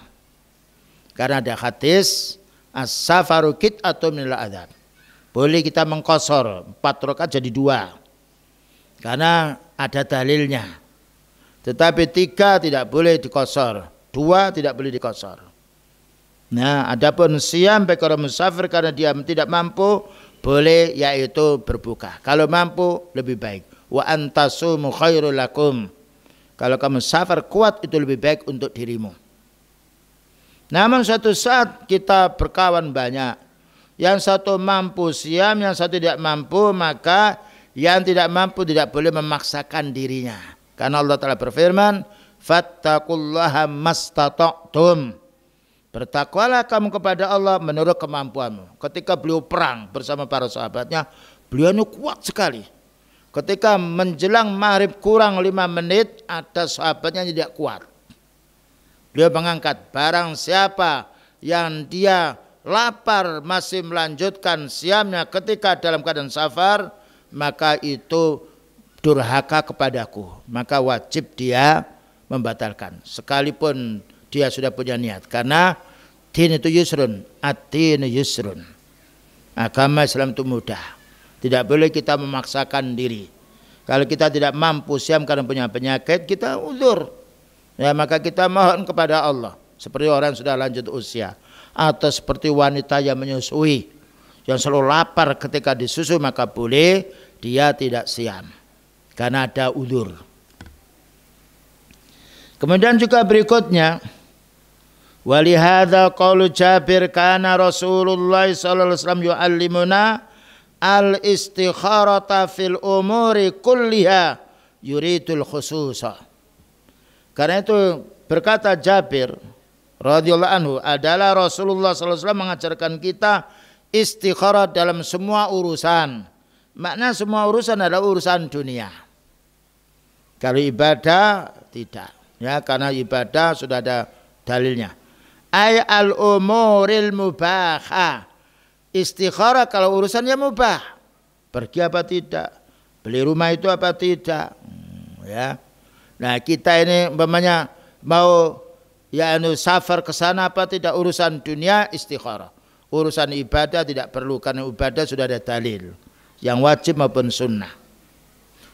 S1: Karena ada hadis as-safaru qit'atun minal adzab. Boleh kita mengqashar 4 rakaat jadi 2. Karena ada dalilnya. Tetapi 3 tidak boleh diqashar, 2 tidak boleh diqashar. Nah, adapun siyam bagi orang musafir karena dia tidak mampu, boleh yaitu berbuka. Kalau mampu lebih baik. Wa antasumu khairul lakum. Kalau kamu safar kuat itu lebih baik untuk dirimu. Namun suatu saat kita berkawan banyak. Yang satu mampu siam, yang satu tidak mampu, maka yang tidak mampu tidak boleh memaksakan dirinya. Karena Allah Ta'ala berfirman, fattaqullaha mastata'tum. Bertakwalah kamu kepada Allah menurut kemampuanmu. Ketika beliau perang bersama para sahabatnya, beliau ini kuat sekali. Ketika menjelang maghrib kurang 5 menit, ada sahabatnya yang tidak kuat. Beliau mengangkat, barang siapa yang dia lapar masih melanjutkan siamnya ketika dalam keadaan safar, maka itu durhaka kepadaku, maka wajib dia membatalkan sekalipun dia sudah punya niat. Karena din itu yusrun, ad-din yusrun, agama Islam itu mudah, tidak boleh kita memaksakan diri. Kalau kita tidak mampu siam karena punya penyakit, kita uzur ya, maka kita mohon kepada Allah. Seperti orang yang sudah lanjut usia, atau seperti wanita yang menyusui, yang selalu lapar ketika disusu, maka boleh dia tidak siam karena ada uzur. Kemudian juga berikutnya, walihada qaulu Jabir kana Rasulullah sallallahu alaihi wasallam yu'allimuna al-istikharata fil umuri kulliha yuridul khususa. Karena itu berkata Jabir radhiyallahu anhu, adalah Rasulullah SAW mengajarkan kita istikharah dalam semua urusan. Makna semua urusan adalah urusan dunia. Kalau ibadah tidak, ya, karena ibadah sudah ada dalilnya. Ay al umuril mubahah. Istikharah kalau urusannya mubah, pergi apa tidak, beli rumah itu apa tidak, ya. Nah kita ini umpamanya mau ya safar ke sana apa tidak, urusan dunia istikharah. Urusan ibadah tidak perlu karena ibadah sudah ada dalil yang wajib maupun sunnah.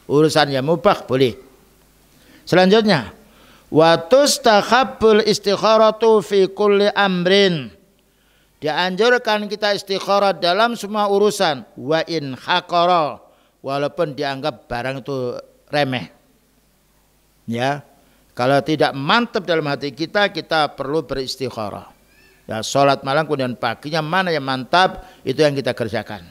S1: Urusan yang mubah boleh. Selanjutnya, wa tustahabbul istikharatu fi kulli amrin. Dianjurkan kita istikharah dalam semua urusan, wa in haqara, walaupun dianggap barang itu remeh. Ya. Kalau tidak mantap dalam hati kita, kita perlu beristikharah. Ya, sholat malam kemudian paginya mana yang mantap, itu yang kita kerjakan.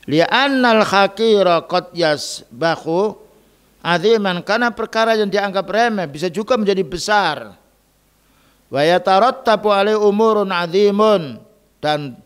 S1: Li'annal haqira qad yasbahu aziman, karena perkara yang dianggap remeh bisa juga menjadi besar. Wa yatarattabu alai umurun azimun, dan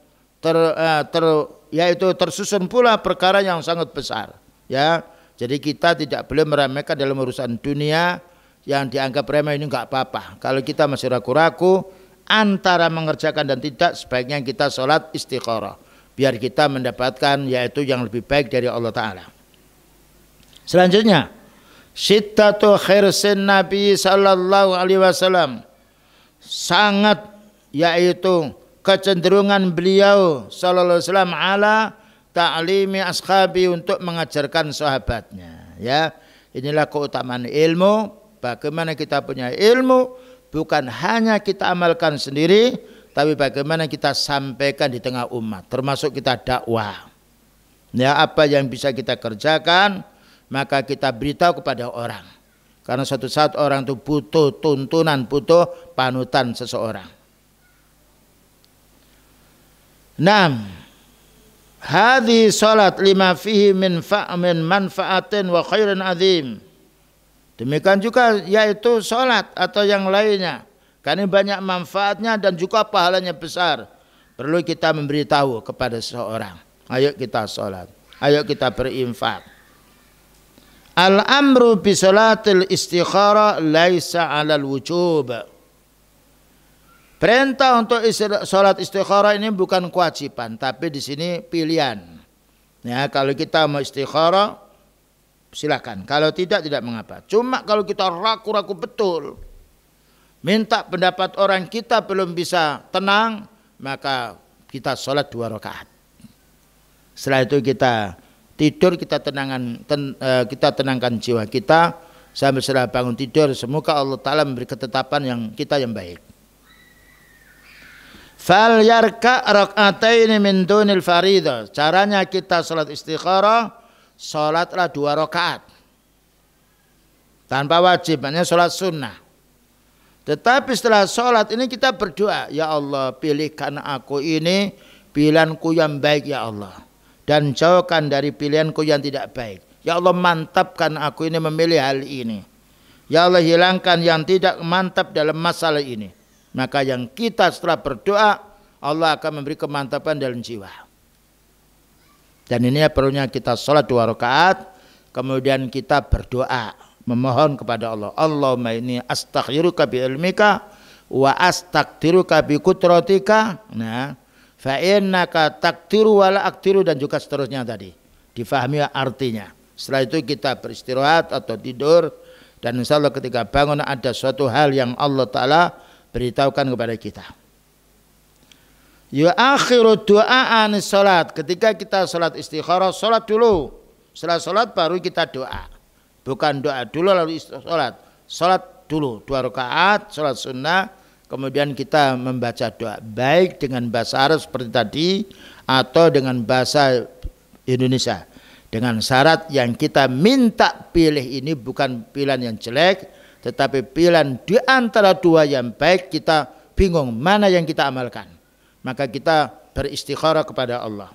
S1: yaitu tersusun pula perkara yang sangat besar. Ya. Jadi kita tidak boleh meremehkan dalam urusan dunia yang dianggap remeh ini enggak apa-apa. Kalau kita masih ragu-ragu antara mengerjakan dan tidak, sebaiknya kita sholat istikharah. Biar kita mendapatkan yaitu yang lebih baik dari Allah Ta'ala. Selanjutnya, syiddatu khirsin Nabi sallallahu alaihi wasallam. Sangat yaitu kecenderungan beliau sallallahu alaihi wasallam ala ta'limi ashabi, untuk mengajarkan sahabatnya. Ya, inilah keutamaan ilmu. Bagaimana kita punya ilmu, bukan hanya kita amalkan sendiri, tapi bagaimana kita sampaikan di tengah umat, termasuk kita dakwah. Ya, apa yang bisa kita kerjakan, maka kita beritahu kepada orang. Karena suatu saat orang itu butuh tuntunan, butuh panutan seseorang. 6. Hadhi salat lima fihi min manfaatin wa khairin azim. Demikian juga yaitu salat atau yang lainnya, karena banyak manfaatnya dan juga pahalanya besar. Perlu kita memberitahu kepada seseorang, ayo kita salat. Ayo kita berinfak. Al-amru bi salatil istikharah laisa 'alal wujub. Perintah untuk salat istikharah ini bukan kewajiban, tapi di sini pilihan. Ya, kalau kita mau istikharah silakan, kalau tidak mengapa. Cuma kalau kita ragu-ragu betul, minta pendapat orang, kita belum bisa tenang, maka kita sholat 2 rakaat. Setelah itu kita tidur, kita tenangkan jiwa kita sampai setelah bangun tidur. Semoga Allah Ta'ala memberi ketetapan yang baik. Fal yarka rak'ataini min dunil faridah. Caranya kita sholat istikharah, sholatlah 2 rakaat tanpa wajib, hanya sholat sunnah. Tetapi setelah sholat ini kita berdoa, ya Allah, pilihkan aku ini pilihanku yang baik ya Allah, dan jauhkan dari pilihanku yang tidak baik. Ya Allah, mantapkan aku ini memilih hal ini. Ya Allah, hilangkan yang tidak mantap dalam masalah ini. Maka yang kita setelah berdoa, Allah akan memberi kemantapan dalam jiwa. Dan ini perlunya kita sholat 2 rakaat, kemudian kita berdoa, memohon kepada Allah. Allahumma inni astaghfiruka bi ilmika wa astaqdiruka bi qudratika. Nah, fa innaka taqdiru wa la aqdiru, dan juga seterusnya tadi. Difahami artinya. Setelah itu kita beristirahat atau tidur, dan insya Allah ketika bangun ada suatu hal yang Allah Ta'ala beritahukan kepada kita. Ya akhiru du'aan salat. Ketika kita salat istikharah, salat dulu. Setelah salat baru kita doa. Bukan doa dulu lalu salat. Salat dulu 2 rakaat, salat sunnah, kemudian kita membaca doa, baik dengan bahasa Arab seperti tadi atau dengan bahasa Indonesia. Dengan syarat yang kita minta pilih ini bukan pilihan yang jelek, tetapi pilihan di antara 2 yang baik. Kita bingung mana yang kita amalkan, maka kita beristikharah kepada Allah.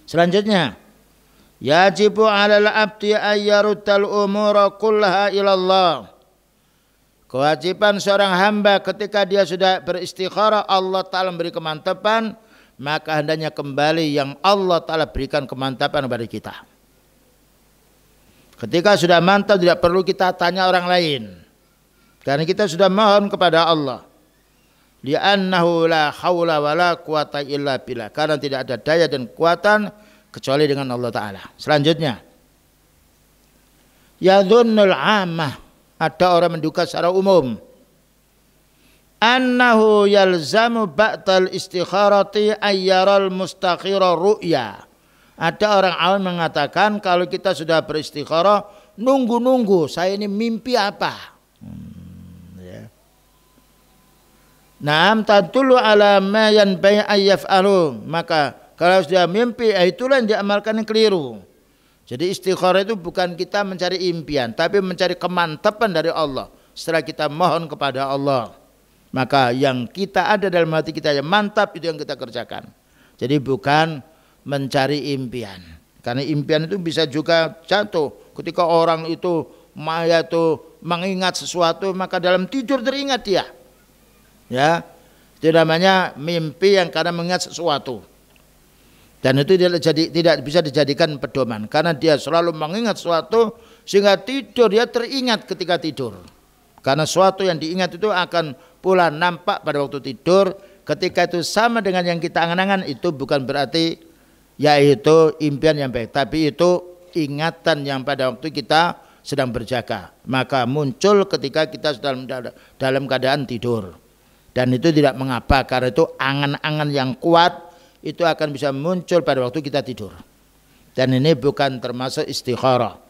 S1: Selanjutnya, yajibu 'alal 'abdi ayyaruddal umura kullaha ilallah. Kewajiban seorang hamba ketika dia sudah beristikharah, Allah Ta'ala memberi kemantapan, maka hendaknya kembali yang Allah Ta'ala berikan kemantapan kepada kita. Ketika sudah mantap tidak perlu kita tanya orang lain, karena kita sudah mohon kepada Allah. Li'annahu la haula wa la quwata illa billah, karena tidak ada daya dan kekuatan kecuali dengan Allah Ta'ala. Selanjutnya, yadhunnul 'ammah, ada orang menduga secara umum, annahu yalzamu ba'dal istikharati ayyaral mustakhira ru'ya. Ada orang awam mengatakan kalau kita sudah beristikharah, nunggu saya ini mimpi apa. Naam tadullu ala ma yanbaghi ayyaf'alu. Maka kalau sudah mimpi, itulah yang diamalkan yang keliru. Jadi istikharah itu bukan kita mencari impian, tapi mencari kemantapan dari Allah. Setelah kita mohon kepada Allah, maka yang kita ada dalam hati kita yang mantap, itu yang kita kerjakan. Jadi bukan mencari impian, karena impian itu bisa juga jatuh. Ketika orang itu mengingat sesuatu, maka dalam tidur teringat dia. Ya, itu namanya mimpi yang karena mengingat sesuatu. Dan itu tidak bisa dijadikan pedoman, karena dia selalu mengingat sesuatu sehingga tidur dia teringat ketika tidur. Karena sesuatu yang diingat itu akan pula nampak pada waktu tidur. Ketika itu sama dengan yang kita angan-angan, itu bukan berarti yaitu impian yang baik, tapi itu ingatan yang pada waktu kita sedang berjaga, maka muncul ketika kita dalam keadaan tidur. Dan itu tidak mengapa, karena itu angan-angan yang kuat itu akan bisa muncul pada waktu kita tidur. Dan ini bukan termasuk istikharah.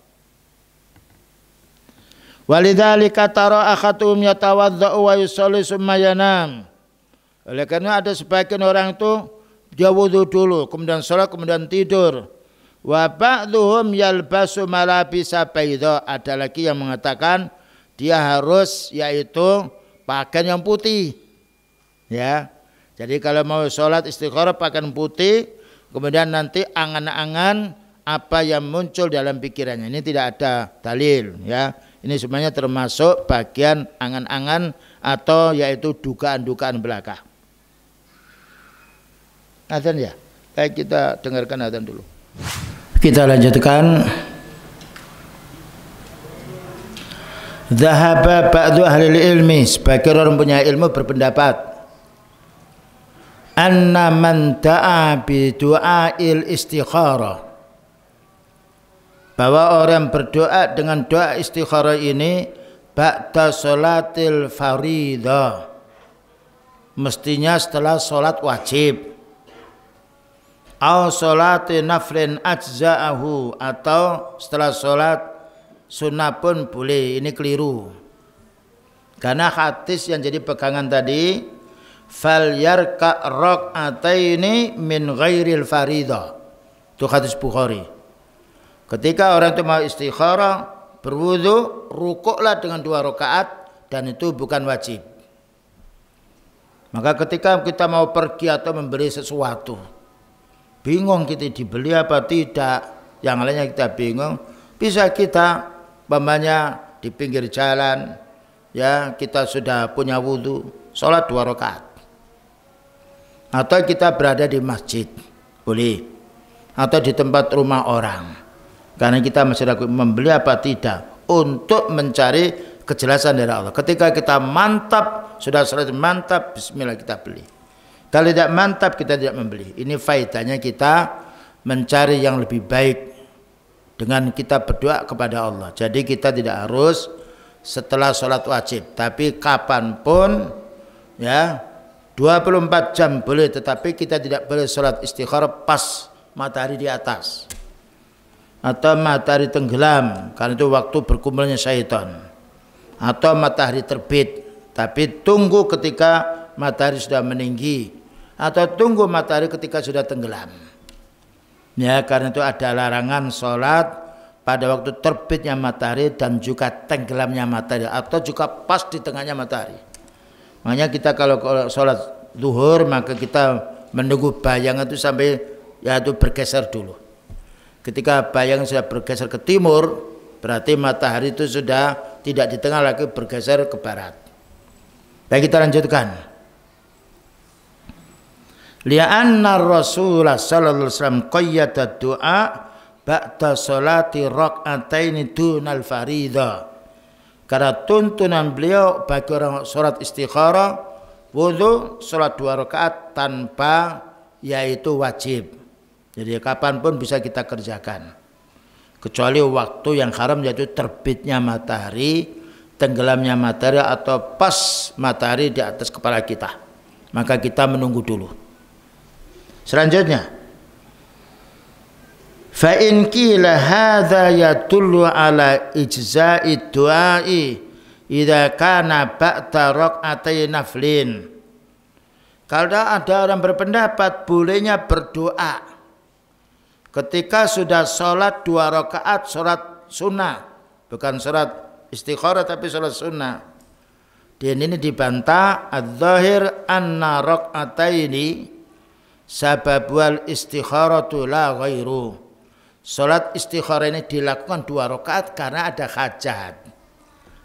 S1: Walidzalika tara akhatum yatawaddau wa yusalli summa yanam. Oleh karena ada sebagian orang itu dia wudu dulu, kemudian sholat, kemudian tidur. Wa ba'dhum yalbasu malabisa baydha. Ada lagi yang mengatakan dia harus yaitu pakaian yang putih. Ya. Jadi kalau mau sholat istikharah pakaian putih, kemudian nanti angan-angan apa yang muncul dalam pikirannya. Ini tidak ada dalil, ya. Ini semuanya termasuk bagian angan-angan atau yaitu dugaan-dugaan belaka. Azan ya. Baik, kita dengarkan azan dulu. Kita lanjutkan. Dhahaba ba'du ahli ilmi, sebagian orang punya ilmu berpendapat anna man da'a bi du'ail istikharah, bahwa orang berdoa dengan doa istikharah ini ba'da sholatil faridah, mestinya setelah sholat wajib, au sholati naflin ajza'ahu, atau setelah sholat sunnah pun boleh. Ini keliru, karena hadis yang jadi pegangan tadi fal yarka rak'ataini min ghairil faridah, itu hadis Bukhari. Ketika orang itu mau istikharah berwudu, rukuklah dengan 2 rakaat, dan itu bukan wajib. Maka ketika kita mau pergi atau membeli sesuatu, bingung kita dibeli apa tidak, yang lainnya kita bingung, bisa kita umpamanya di pinggir jalan, ya kita sudah punya wudu, sholat 2 rakaat, atau kita berada di masjid boleh, atau di tempat rumah orang, karena kita masih ragu membeli apa tidak, untuk mencari kejelasan dari Allah. Ketika kita mantap, sudah selesai mantap, bismillah kita beli. Kalau tidak mantap, kita tidak membeli. Ini faedahnya kita mencari yang lebih baik dengan kita berdoa kepada Allah. Jadi kita tidak harus setelah sholat wajib, tapi kapanpun, ya 24 jam boleh, tetapi kita tidak boleh sholat istikharah pas matahari di atas atau matahari tenggelam, karena itu waktu berkumpulnya syaitan, atau matahari terbit, tapi tunggu ketika matahari sudah meninggi, atau tunggu matahari ketika sudah tenggelam. Ya, karena itu ada larangan sholat pada waktu terbitnya matahari dan juga tenggelamnya matahari, atau juga pas di tengahnya matahari. Makanya kita kalau sholat zuhur, maka kita menunggu bayangan itu sampai yaitu bergeser dulu. Ketika bayangan sudah bergeser ke timur, berarti matahari itu sudah tidak di tengah lagi, bergeser ke barat. Baik, kita lanjutkan. Li'anna Rasulullah sallallahu alaihi wasallam qayyada du'a ba'da sholati rak'ataini dunal faridah. Karena tuntunan beliau bagi orang sholat istikharah, wudu, sholat 2 rakaat tanpa yaitu wajib. Jadi kapanpun bisa kita kerjakan, kecuali waktu yang haram, yaitu terbitnya matahari, tenggelamnya matahari, atau pas matahari di atas kepala kita, maka kita menunggu dulu. Selanjutnya, fa in qila hadza yadullu ala ijza'i du'ai idza kana ba'da rak'atai naflin. Kalau ada orang berpendapat bolehnya berdoa ketika sudah sholat 2 rakaat, sholat sunnah, bukan sholat istikharah tapi sholat sunnah. Dan ini dibantah, adz-dzahir anna rak'ataini sababul istikharatu la ghairu. Salat istikharah ini dilakukan 2 rakaat karena ada hajat,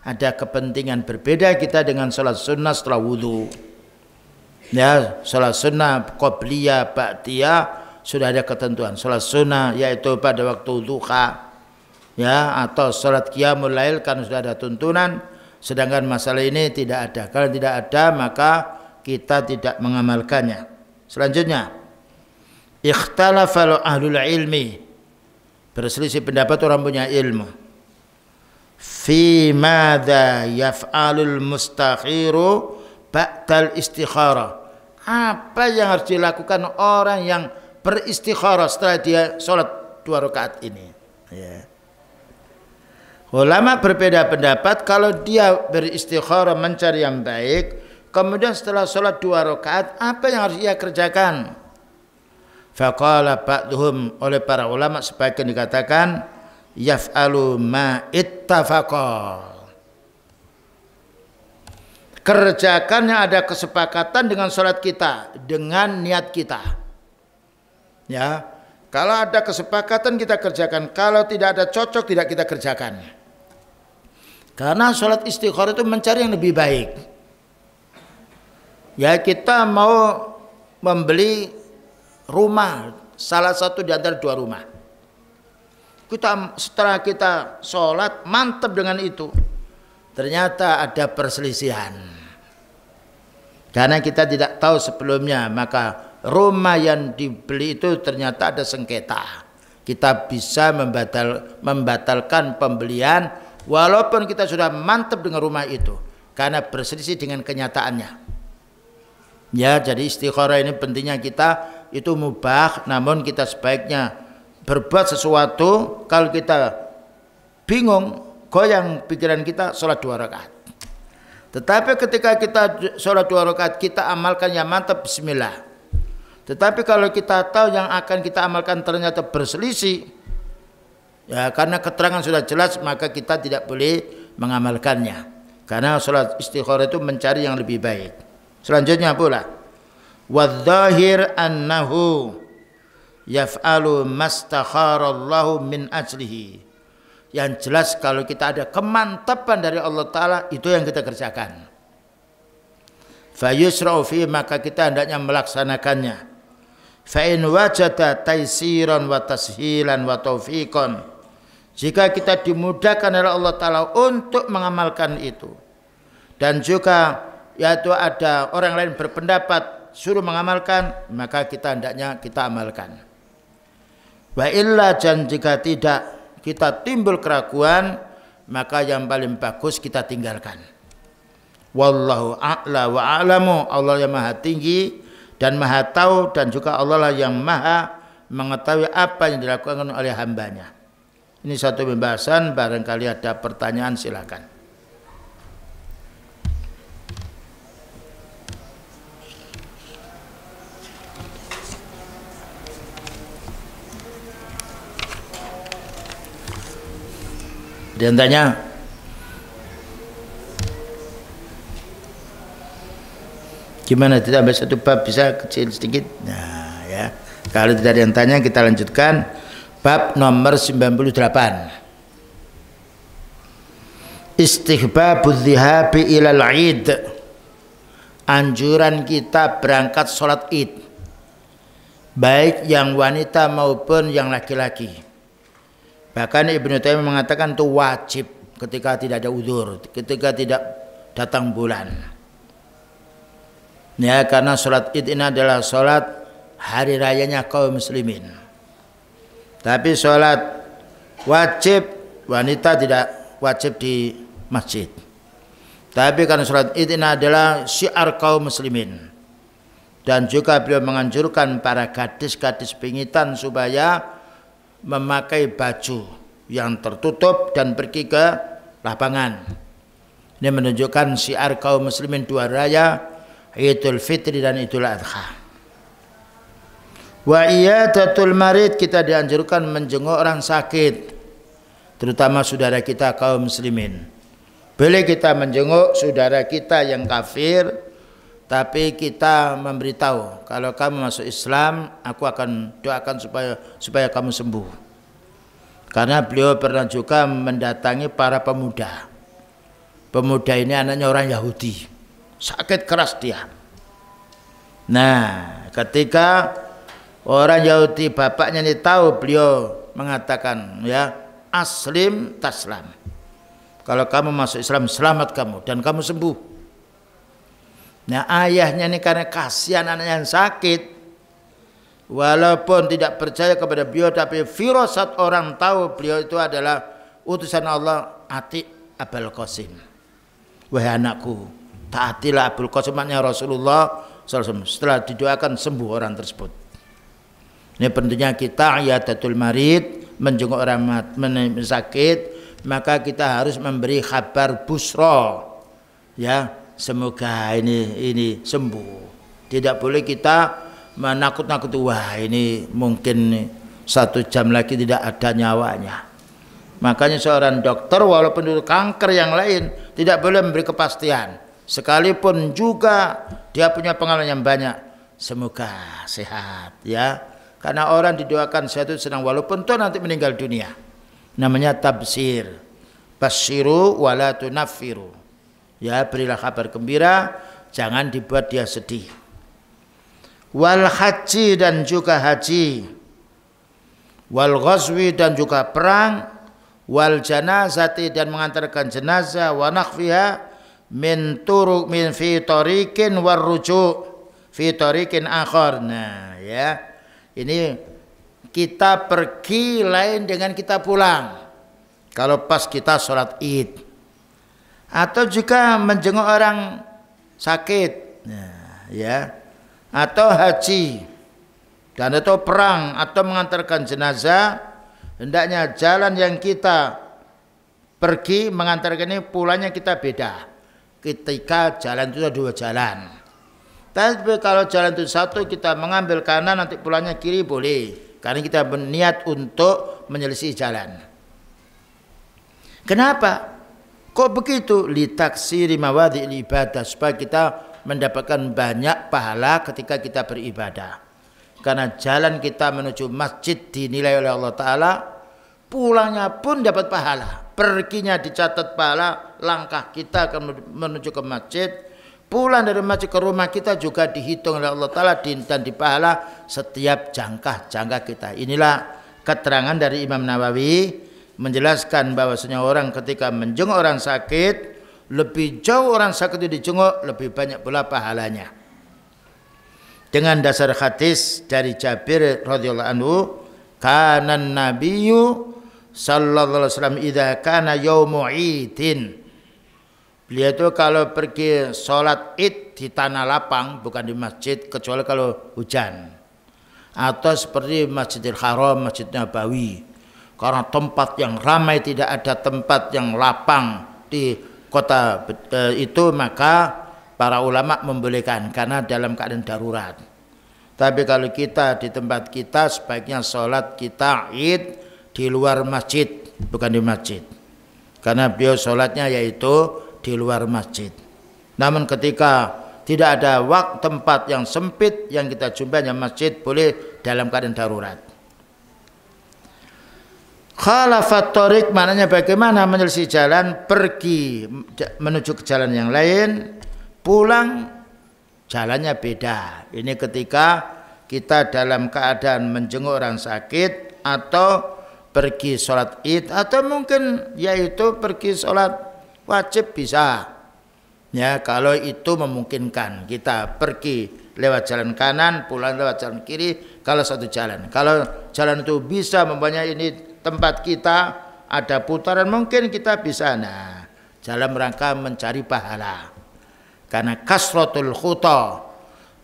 S1: ada kepentingan berbeda kita dengan salat sunnah setelah wudu. Ya, salat sunnah qabliyah, ba'diyah sudah ada ketentuan. Salat sunnah yaitu pada waktu duha, ya, atau salat qiyamul lail kan sudah ada tuntunan. Sedangkan masalah ini tidak ada. Kalau tidak ada, maka kita tidak mengamalkannya. Selanjutnya, ikhtalafa ahlul ilmi, berselisih pendapat orang punya ilmu, fi madza yaf'alul mustakhiru ba'dal istikharah. Apa yang harus dilakukan orang yang beristikharah setelah dia sholat 2 rakaat ini, ya. Ulama berbeda pendapat. Kalau dia beristikharah mencari yang baik, kemudian setelah sholat 2 rakaat, apa yang harus ia kerjakan? Faqala ba'duhum, oleh para ulama sebagian dikatakan, yaf'alu ma ittafaqa. Kerjakan yang ada kesepakatan dengan sholat kita, dengan niat kita. Ya, kalau ada kesepakatan kita kerjakan, kalau tidak ada cocok tidak kita kerjakan. Karena sholat istikharah itu mencari yang lebih baik. Ya, kita mau membeli rumah, salah satu di antara 2 rumah. setelah kita sholat mantap dengan itu, ternyata ada perselisihan. Karena kita tidak tahu sebelumnya, maka rumah yang dibeli itu ternyata ada sengketa. Kita bisa membatalkan pembelian walaupun kita sudah mantap dengan rumah itu, karena berselisih dengan kenyataannya. Ya, jadi istikharah ini pentingnya kita itu mubah, namun kita sebaiknya berbuat sesuatu. Kalau kita bingung, goyang pikiran kita, sholat 2 rakaat. Tetapi ketika kita sholat 2 rakaat, kita amalkan yang mantap, bismillah. Tetapi kalau kita tahu yang akan kita amalkan ternyata berselisih, ya karena keterangan sudah jelas, maka kita tidak boleh mengamalkannya. Karena sholat istikharah itu mencari yang lebih baik. Selanjutnya pula, wadzahir annahu yaf'alu mastakharallahu min ajlihi. Yang jelas kalau kita ada kemantapan dari Allah Ta'ala, itu yang kita kerjakan. Fayusra'u fi, maka kita hendaknya melaksanakannya. Fa'in wajada taisiran wa tashilan wa taufiqan, jika kita dimudahkan oleh Allah Ta'ala untuk mengamalkan itu, dan juga yaitu ada orang lain berpendapat suruh mengamalkan, maka kita hendaknya kita amalkan. Wa illa, dan jika tidak kita timbul keraguan, maka yang paling bagus kita tinggalkan. Wallahu a'la wa a'lamu, Allah yang maha tinggi dan maha tahu, dan juga Allah lah yang maha mengetahui apa yang dilakukan oleh hambanya. Ini satu pembahasan, barangkali ada pertanyaan silakan. Dia tanya, gimana ditambah 1 bab bisa kecil sedikit? Nah ya, kalau tidak ada yang tanya kita lanjutkan bab nomor 98. Istihbabudz dzihabi ilal id, anjuran kita berangkat sholat id, baik yang wanita maupun yang laki-laki. Bahkan Ibnu Taimiyah mengatakan itu wajib ketika tidak ada udzur, ketika tidak datang bulan. Ya, karena sholat id ini adalah sholat hari rayanya kaum muslimin. Tapi sholat wajib wanita tidak wajib di masjid. Tapi karena sholat id ini adalah syiar kaum muslimin. Dan juga beliau menganjurkan para gadis-gadis pingitan supaya memakai baju yang tertutup dan pergi ke lapangan. Ini menunjukkan syiar kaum muslimin 2 raya, Idul Fitri dan Idul Adha. Wa iyadatul marid, kita dianjurkan menjenguk orang sakit, terutama saudara kita kaum muslimin. Boleh kita menjenguk saudara kita yang kafir, tapi kita memberitahu, kalau kamu masuk Islam, aku akan doakan supaya kamu sembuh. Karena beliau pernah juga mendatangi para pemuda. Pemuda ini anaknya orang Yahudi, sakit keras dia. Nah, ketika orang Yahudi bapaknya ini tahu, beliau mengatakan, ya, aslim taslam. Kalau kamu masuk Islam, selamat kamu dan kamu sembuh. Nah, ayahnya ini karena kasihan anaknya yang sakit, walaupun tidak percaya kepada beliau, tapi firasat orang tahu beliau itu adalah utusan Allah, ati Abul Qasim. Wahai anakku, taatilah Abul Qasim, maknanya Rasulullah SAW. Setelah didoakan sembuh orang tersebut. Ini pentingnya kita iyadatul marid, menjenguk orang sakit, maka kita harus memberi kabar busra, ya, semoga ini sembuh. Tidak boleh kita menakut-nakuti, wah ini mungkin 1 jam lagi tidak ada nyawanya. Makanya seorang dokter walaupun itu kanker yang lain tidak boleh memberi kepastian, sekalipun juga dia punya pengalaman yang banyak, semoga sehat, ya. Karena orang didoakan sehat itu senang walaupun tuh nanti meninggal dunia. Namanya tabsir, basyiru wala tunaffiru. Ya, berilah kabar gembira, jangan dibuat dia sedih. Wal haji, dan juga haji. wal ghazwi dan juga perang, wal janazati dan mengantarkan jenazah, wa nakhfiha min turuq min fi tariqin war ruju' fi tariqin akhar. Nah, ya. Ini kita pergi lain dengan kita pulang. Kalau pas kita sholat Id atau juga menjenguk orang sakit, nah, ya, atau haji dan atau perang atau mengantarkan jenazah, hendaknya jalan yang kita pergi mengantarkan ini pulangnya kita beda. Ketika jalan itu ada dua jalan. Tapi kalau jalan itu satu kita mengambil kanan nanti pulangnya kiri boleh. Karena kita berniat untuk menyelisih jalan. Kenapa? Kok begitu? Litaksiri mawadhi'il ibadah, supaya kita mendapatkan banyak pahala ketika kita beribadah. Karena jalan kita menuju masjid dinilai oleh Allah Ta'ala, pulangnya pun dapat pahala. Perginya dicatat pahala, langkah kita akan menuju ke masjid. Pulang dari masjid ke rumah kita juga dihitung oleh Allah Ta'ala dan dipahala setiap jangkah-jangkah kita. Inilah keterangan dari Imam Nawawi menjelaskan bahwasanya orang ketika menjenguk orang sakit, lebih jauh orang sakit itu dijenguk, lebih banyak pula pahalanya. Dengan dasar hadis dari Jabir radhiyallahu anhu, kana nabiyyu sallallahu alaihi wasallam idza kana yaumu idin. Beliau itu kalau pergi sholat Id di tanah lapang, bukan di masjid, kecuali kalau hujan. Atau seperti Masjidil Haram, Masjid Nabawi. Karena tempat yang ramai, tidak ada tempat yang lapang di kota itu, maka para ulama membolehkan karena dalam keadaan darurat. Tapi kalau kita di tempat kita, sebaiknya sholat kita Id di luar masjid, bukan di masjid. Karena beliau sholatnya yaitu di luar masjid. Namun ketika tidak ada waktu tempat yang sempit yang kita jumpai hanya masjid, boleh dalam keadaan darurat. Khalafat tariq maknanya bagaimana menyelisih jalan, pergi menuju ke jalan yang lain, pulang jalannya beda. Ini ketika kita dalam keadaan menjenguk orang sakit atau pergi sholat Id, atau mungkin yaitu pergi sholat wajib bisa. Ya, kalau itu memungkinkan kita pergi lewat jalan kanan, pulang lewat jalan kiri kalau satu jalan. Kalau jalan itu bisa mempunyai ini tempat kita ada putaran, mungkin kita bisa. Nah, dalam rangka mencari pahala. Karena kasratul khuta,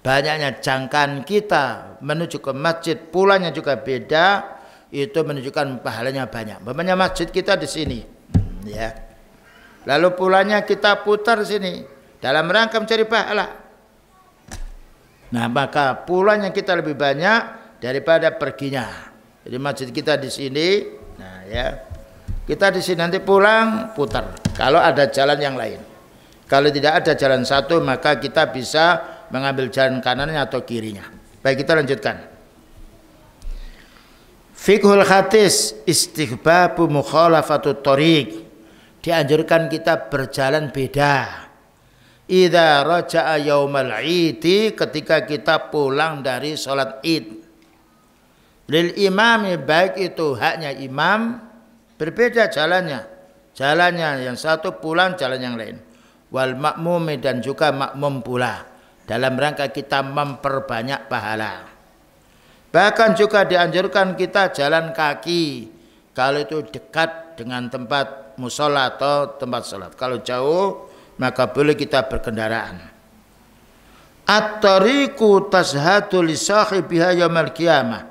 S1: banyaknya jangkaan kita menuju ke masjid, pulangnya juga beda, itu menunjukkan pahalanya banyak. Banyak masjid kita di sini, ya. Lalu pulangnya kita putar sini dalam rangka mencari pahala. Nah, maka pulangnya kita lebih banyak daripada perginya. Jadi masjid kita di sini, nah ya, kita di sini nanti pulang putar. Kalau ada jalan yang lain, kalau tidak ada jalan satu, maka kita bisa mengambil jalan kanannya atau kirinya. Baik, kita lanjutkan. Fiqhul hadis istihbabu mukhalafatut thariq. Dianjurkan kita berjalan beda. Idza raja'a yaumal idi, ketika kita pulang dari sholat Id. Lil imami, baik itu haknya imam, berbeda jalannya. Jalannya yang satu pulang, jalan yang lain. Wal makmumi, dan juga makmum pula. Dalam rangka kita memperbanyak pahala. Bahkan juga dianjurkan kita jalan kaki kalau itu dekat dengan tempat musola atau tempat sholat. Kalau jauh, maka boleh kita berkendaraan. At-tariqu tashhadu li sahibiha yaumil qiyamah.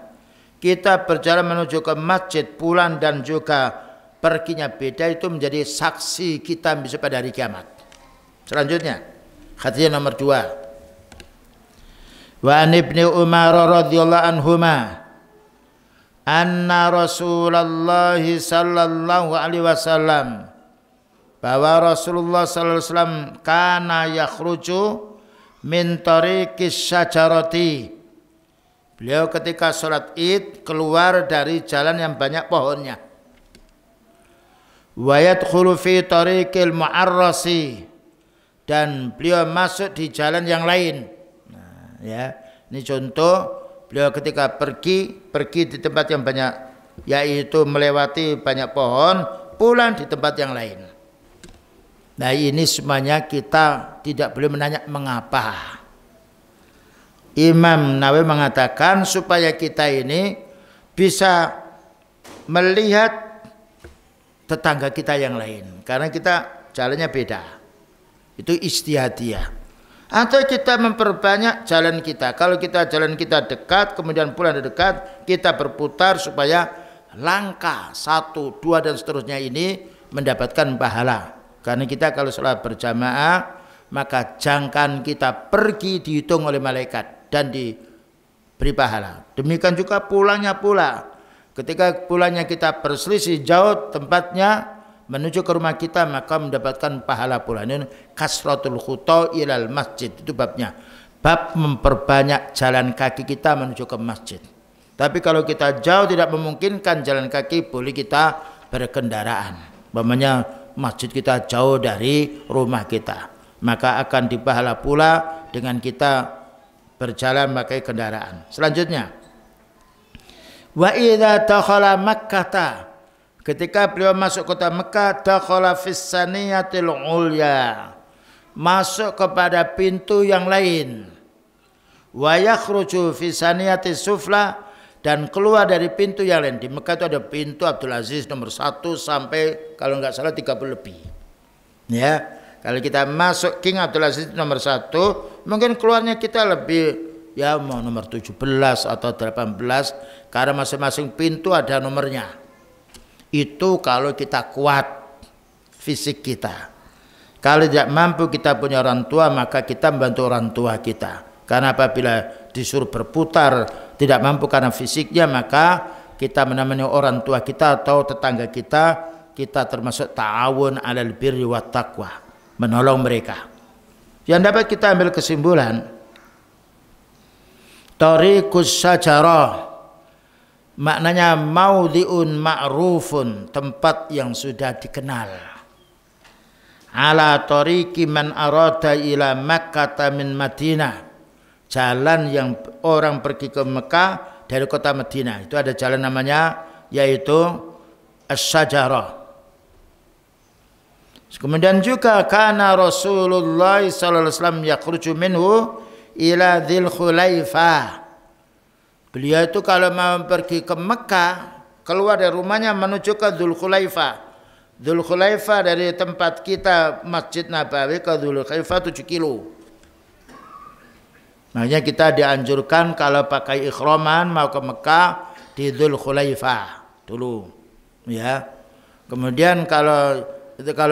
S1: Kita berjalan menuju ke masjid, pulang dan juga perginya beda, itu menjadi saksi kita bisa pada hari kiamat. Selanjutnya, hadis nomor 2. Wa an Ibnu Umar radhiyallahu anhuma anna Rasulullah sallallahu alaihi wasallam, bahwa Rasulullah sallallahu alaihi wasallam kana yakhruju min tariqis syajarati. Beliau ketika sholat Id keluar dari jalan yang banyak pohonnya. Wa yadkhulu fi tariqil mu'arrasi, dan beliau masuk di jalan yang lain. Nah, ya, ini contoh beliau ketika pergi di tempat yang banyak yaitu melewati banyak pohon, pulang di tempat yang lain. Nah, ini semuanya kita tidak boleh menanya mengapa. Imam Nawawi mengatakan supaya kita ini bisa melihat tetangga kita yang lain, karena kita jalannya beda. Itu istihadiyah. Atau kita memperbanyak jalan kita. Kalau jalan kita dekat, kemudian pulang dekat, kita berputar supaya langkah 1, 2 dan seterusnya ini mendapatkan pahala. Karena kita kalau sholat berjamaah, maka jangkaan kita pergi dihitung oleh malaikat dan diberi pahala. Demikian juga pulangnya pula. Ketika pulangnya kita berselisih jauh tempatnya menuju ke rumah kita, maka mendapatkan pahala pula. Ini kasratul khuta ilal masjid, itu babnya. Bab memperbanyak jalan kaki kita menuju ke masjid. Tapi kalau kita jauh tidak memungkinkan jalan kaki, boleh kita berkendaraan. Umpamanya masjid kita jauh dari rumah kita, maka akan dipahala pula dengan kita berjalan pakai kendaraan. Selanjutnya, wa idza dakhala Makkah, ketika beliau masuk kota Mekah, dakhala fis saniyatil ulya, masuk kepada pintu yang lain. Wa yakhruju fis saniyatis sufla, dan keluar dari pintu yang lain. Di Mekah itu ada pintu Abdul Aziz nomor 1 sampai kalau nggak salah 30 lebih. Ya, kalau kita masuk King Abdul Aziz nomor 1, mungkin keluarnya kita lebih ya mau nomor 17 atau 18, karena masing-masing pintu ada nomornya. Itu kalau kita kuat fisik kita. Kalau tidak mampu, kita punya orang tua, maka kita membantu orang tua kita. Karena apabila disuruh berputar tidak mampu karena fisiknya, maka kita menemani orang tua kita atau tetangga kita, kita termasuk ta'awun 'alal birri wat taqwa, menolong mereka. Yang dapat kita ambil kesimpulan, tariqus syajarah maknanya maudhi'un ma'rufun, tempat yang sudah dikenal. Ala tariqi man arada ila Makkah min Madinah, jalan yang orang pergi ke Mekah dari kota Madinah. Itu ada jalan namanya yaitu As-Syajarah. Kemudian juga kana Rasulullah sallallahu alaihi wasallam yakhruju minhu ila Dzul Khulaifah. Beliau itu kalau mau pergi ke Mekah, keluar dari rumahnya menuju ke Dzul Khulaifah. Dzul Khulaifah dari tempat kita Masjid Nabawi ke Dzul Khulaifah 7 kilo. Makanya kita dianjurkan kalau pakai ikhraman mau ke Mekah di Dzul Khulaifah dulu. Ya. Kemudian kalau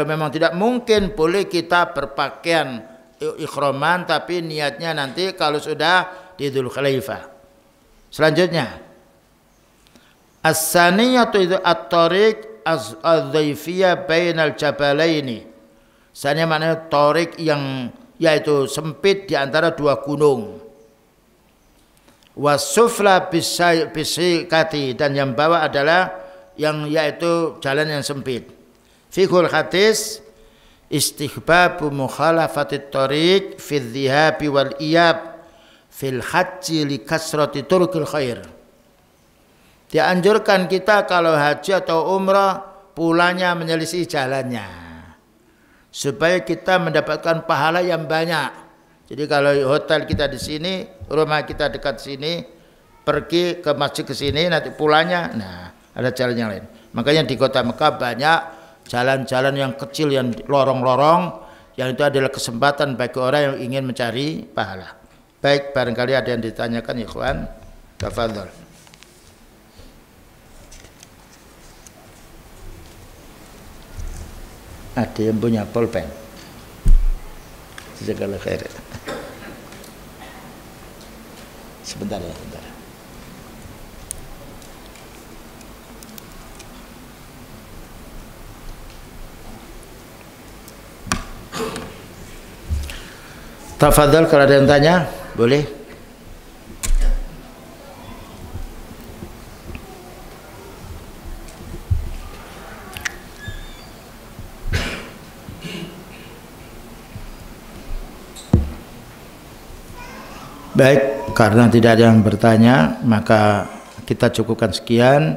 S1: memang tidak mungkin, boleh kita berpakaian ikhraman tapi niatnya nanti kalau sudah di Dzul Khulaifah. Selanjutnya, as-saniyatu itu at-tariq az-dhaifiyah bainal jabalaini. Saniyah maknanya tariq yang yaitu sempit di antara dua gunung. Wasufla bisikati, dan yang bawah adalah yang yaitu jalan yang sempit. Fiqhul hadis istihbabu mukhalafatit tariq fi dhihabi wal iyab fil haji li kasrati turukil khair. Dianjurkan kita kalau haji atau umrah pulangnya menyelisih jalannya, supaya kita mendapatkan pahala yang banyak. Jadi kalau hotel kita di sini, rumah kita dekat sini, pergi ke masjid ke sini, nanti pulangnya, nah ada jalan yang lain. Makanya di kota Mekah banyak jalan-jalan yang kecil, yang lorong-lorong, yang itu adalah kesempatan bagi orang yang ingin mencari pahala. Baik, barangkali ada yang ditanyakan, ikhwan. Tafadhol. Ada yang punya pulpen? Jazakallah khair. Sebentar ya, sebentar. Tafadhol, kalau ada yang tanya, boleh. Baik, karena tidak ada yang bertanya, maka kita cukupkan sekian.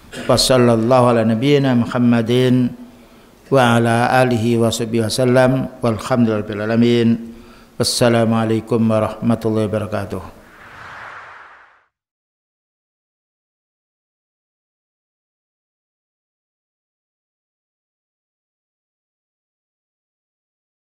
S1: Wassallallahu ala nabiyyina Muhammadin wa ala alihi wa sahbihi wasallam walhamdulillahi rabbil alamin. Wassalamualaikum warahmatullahi wabarakatuh.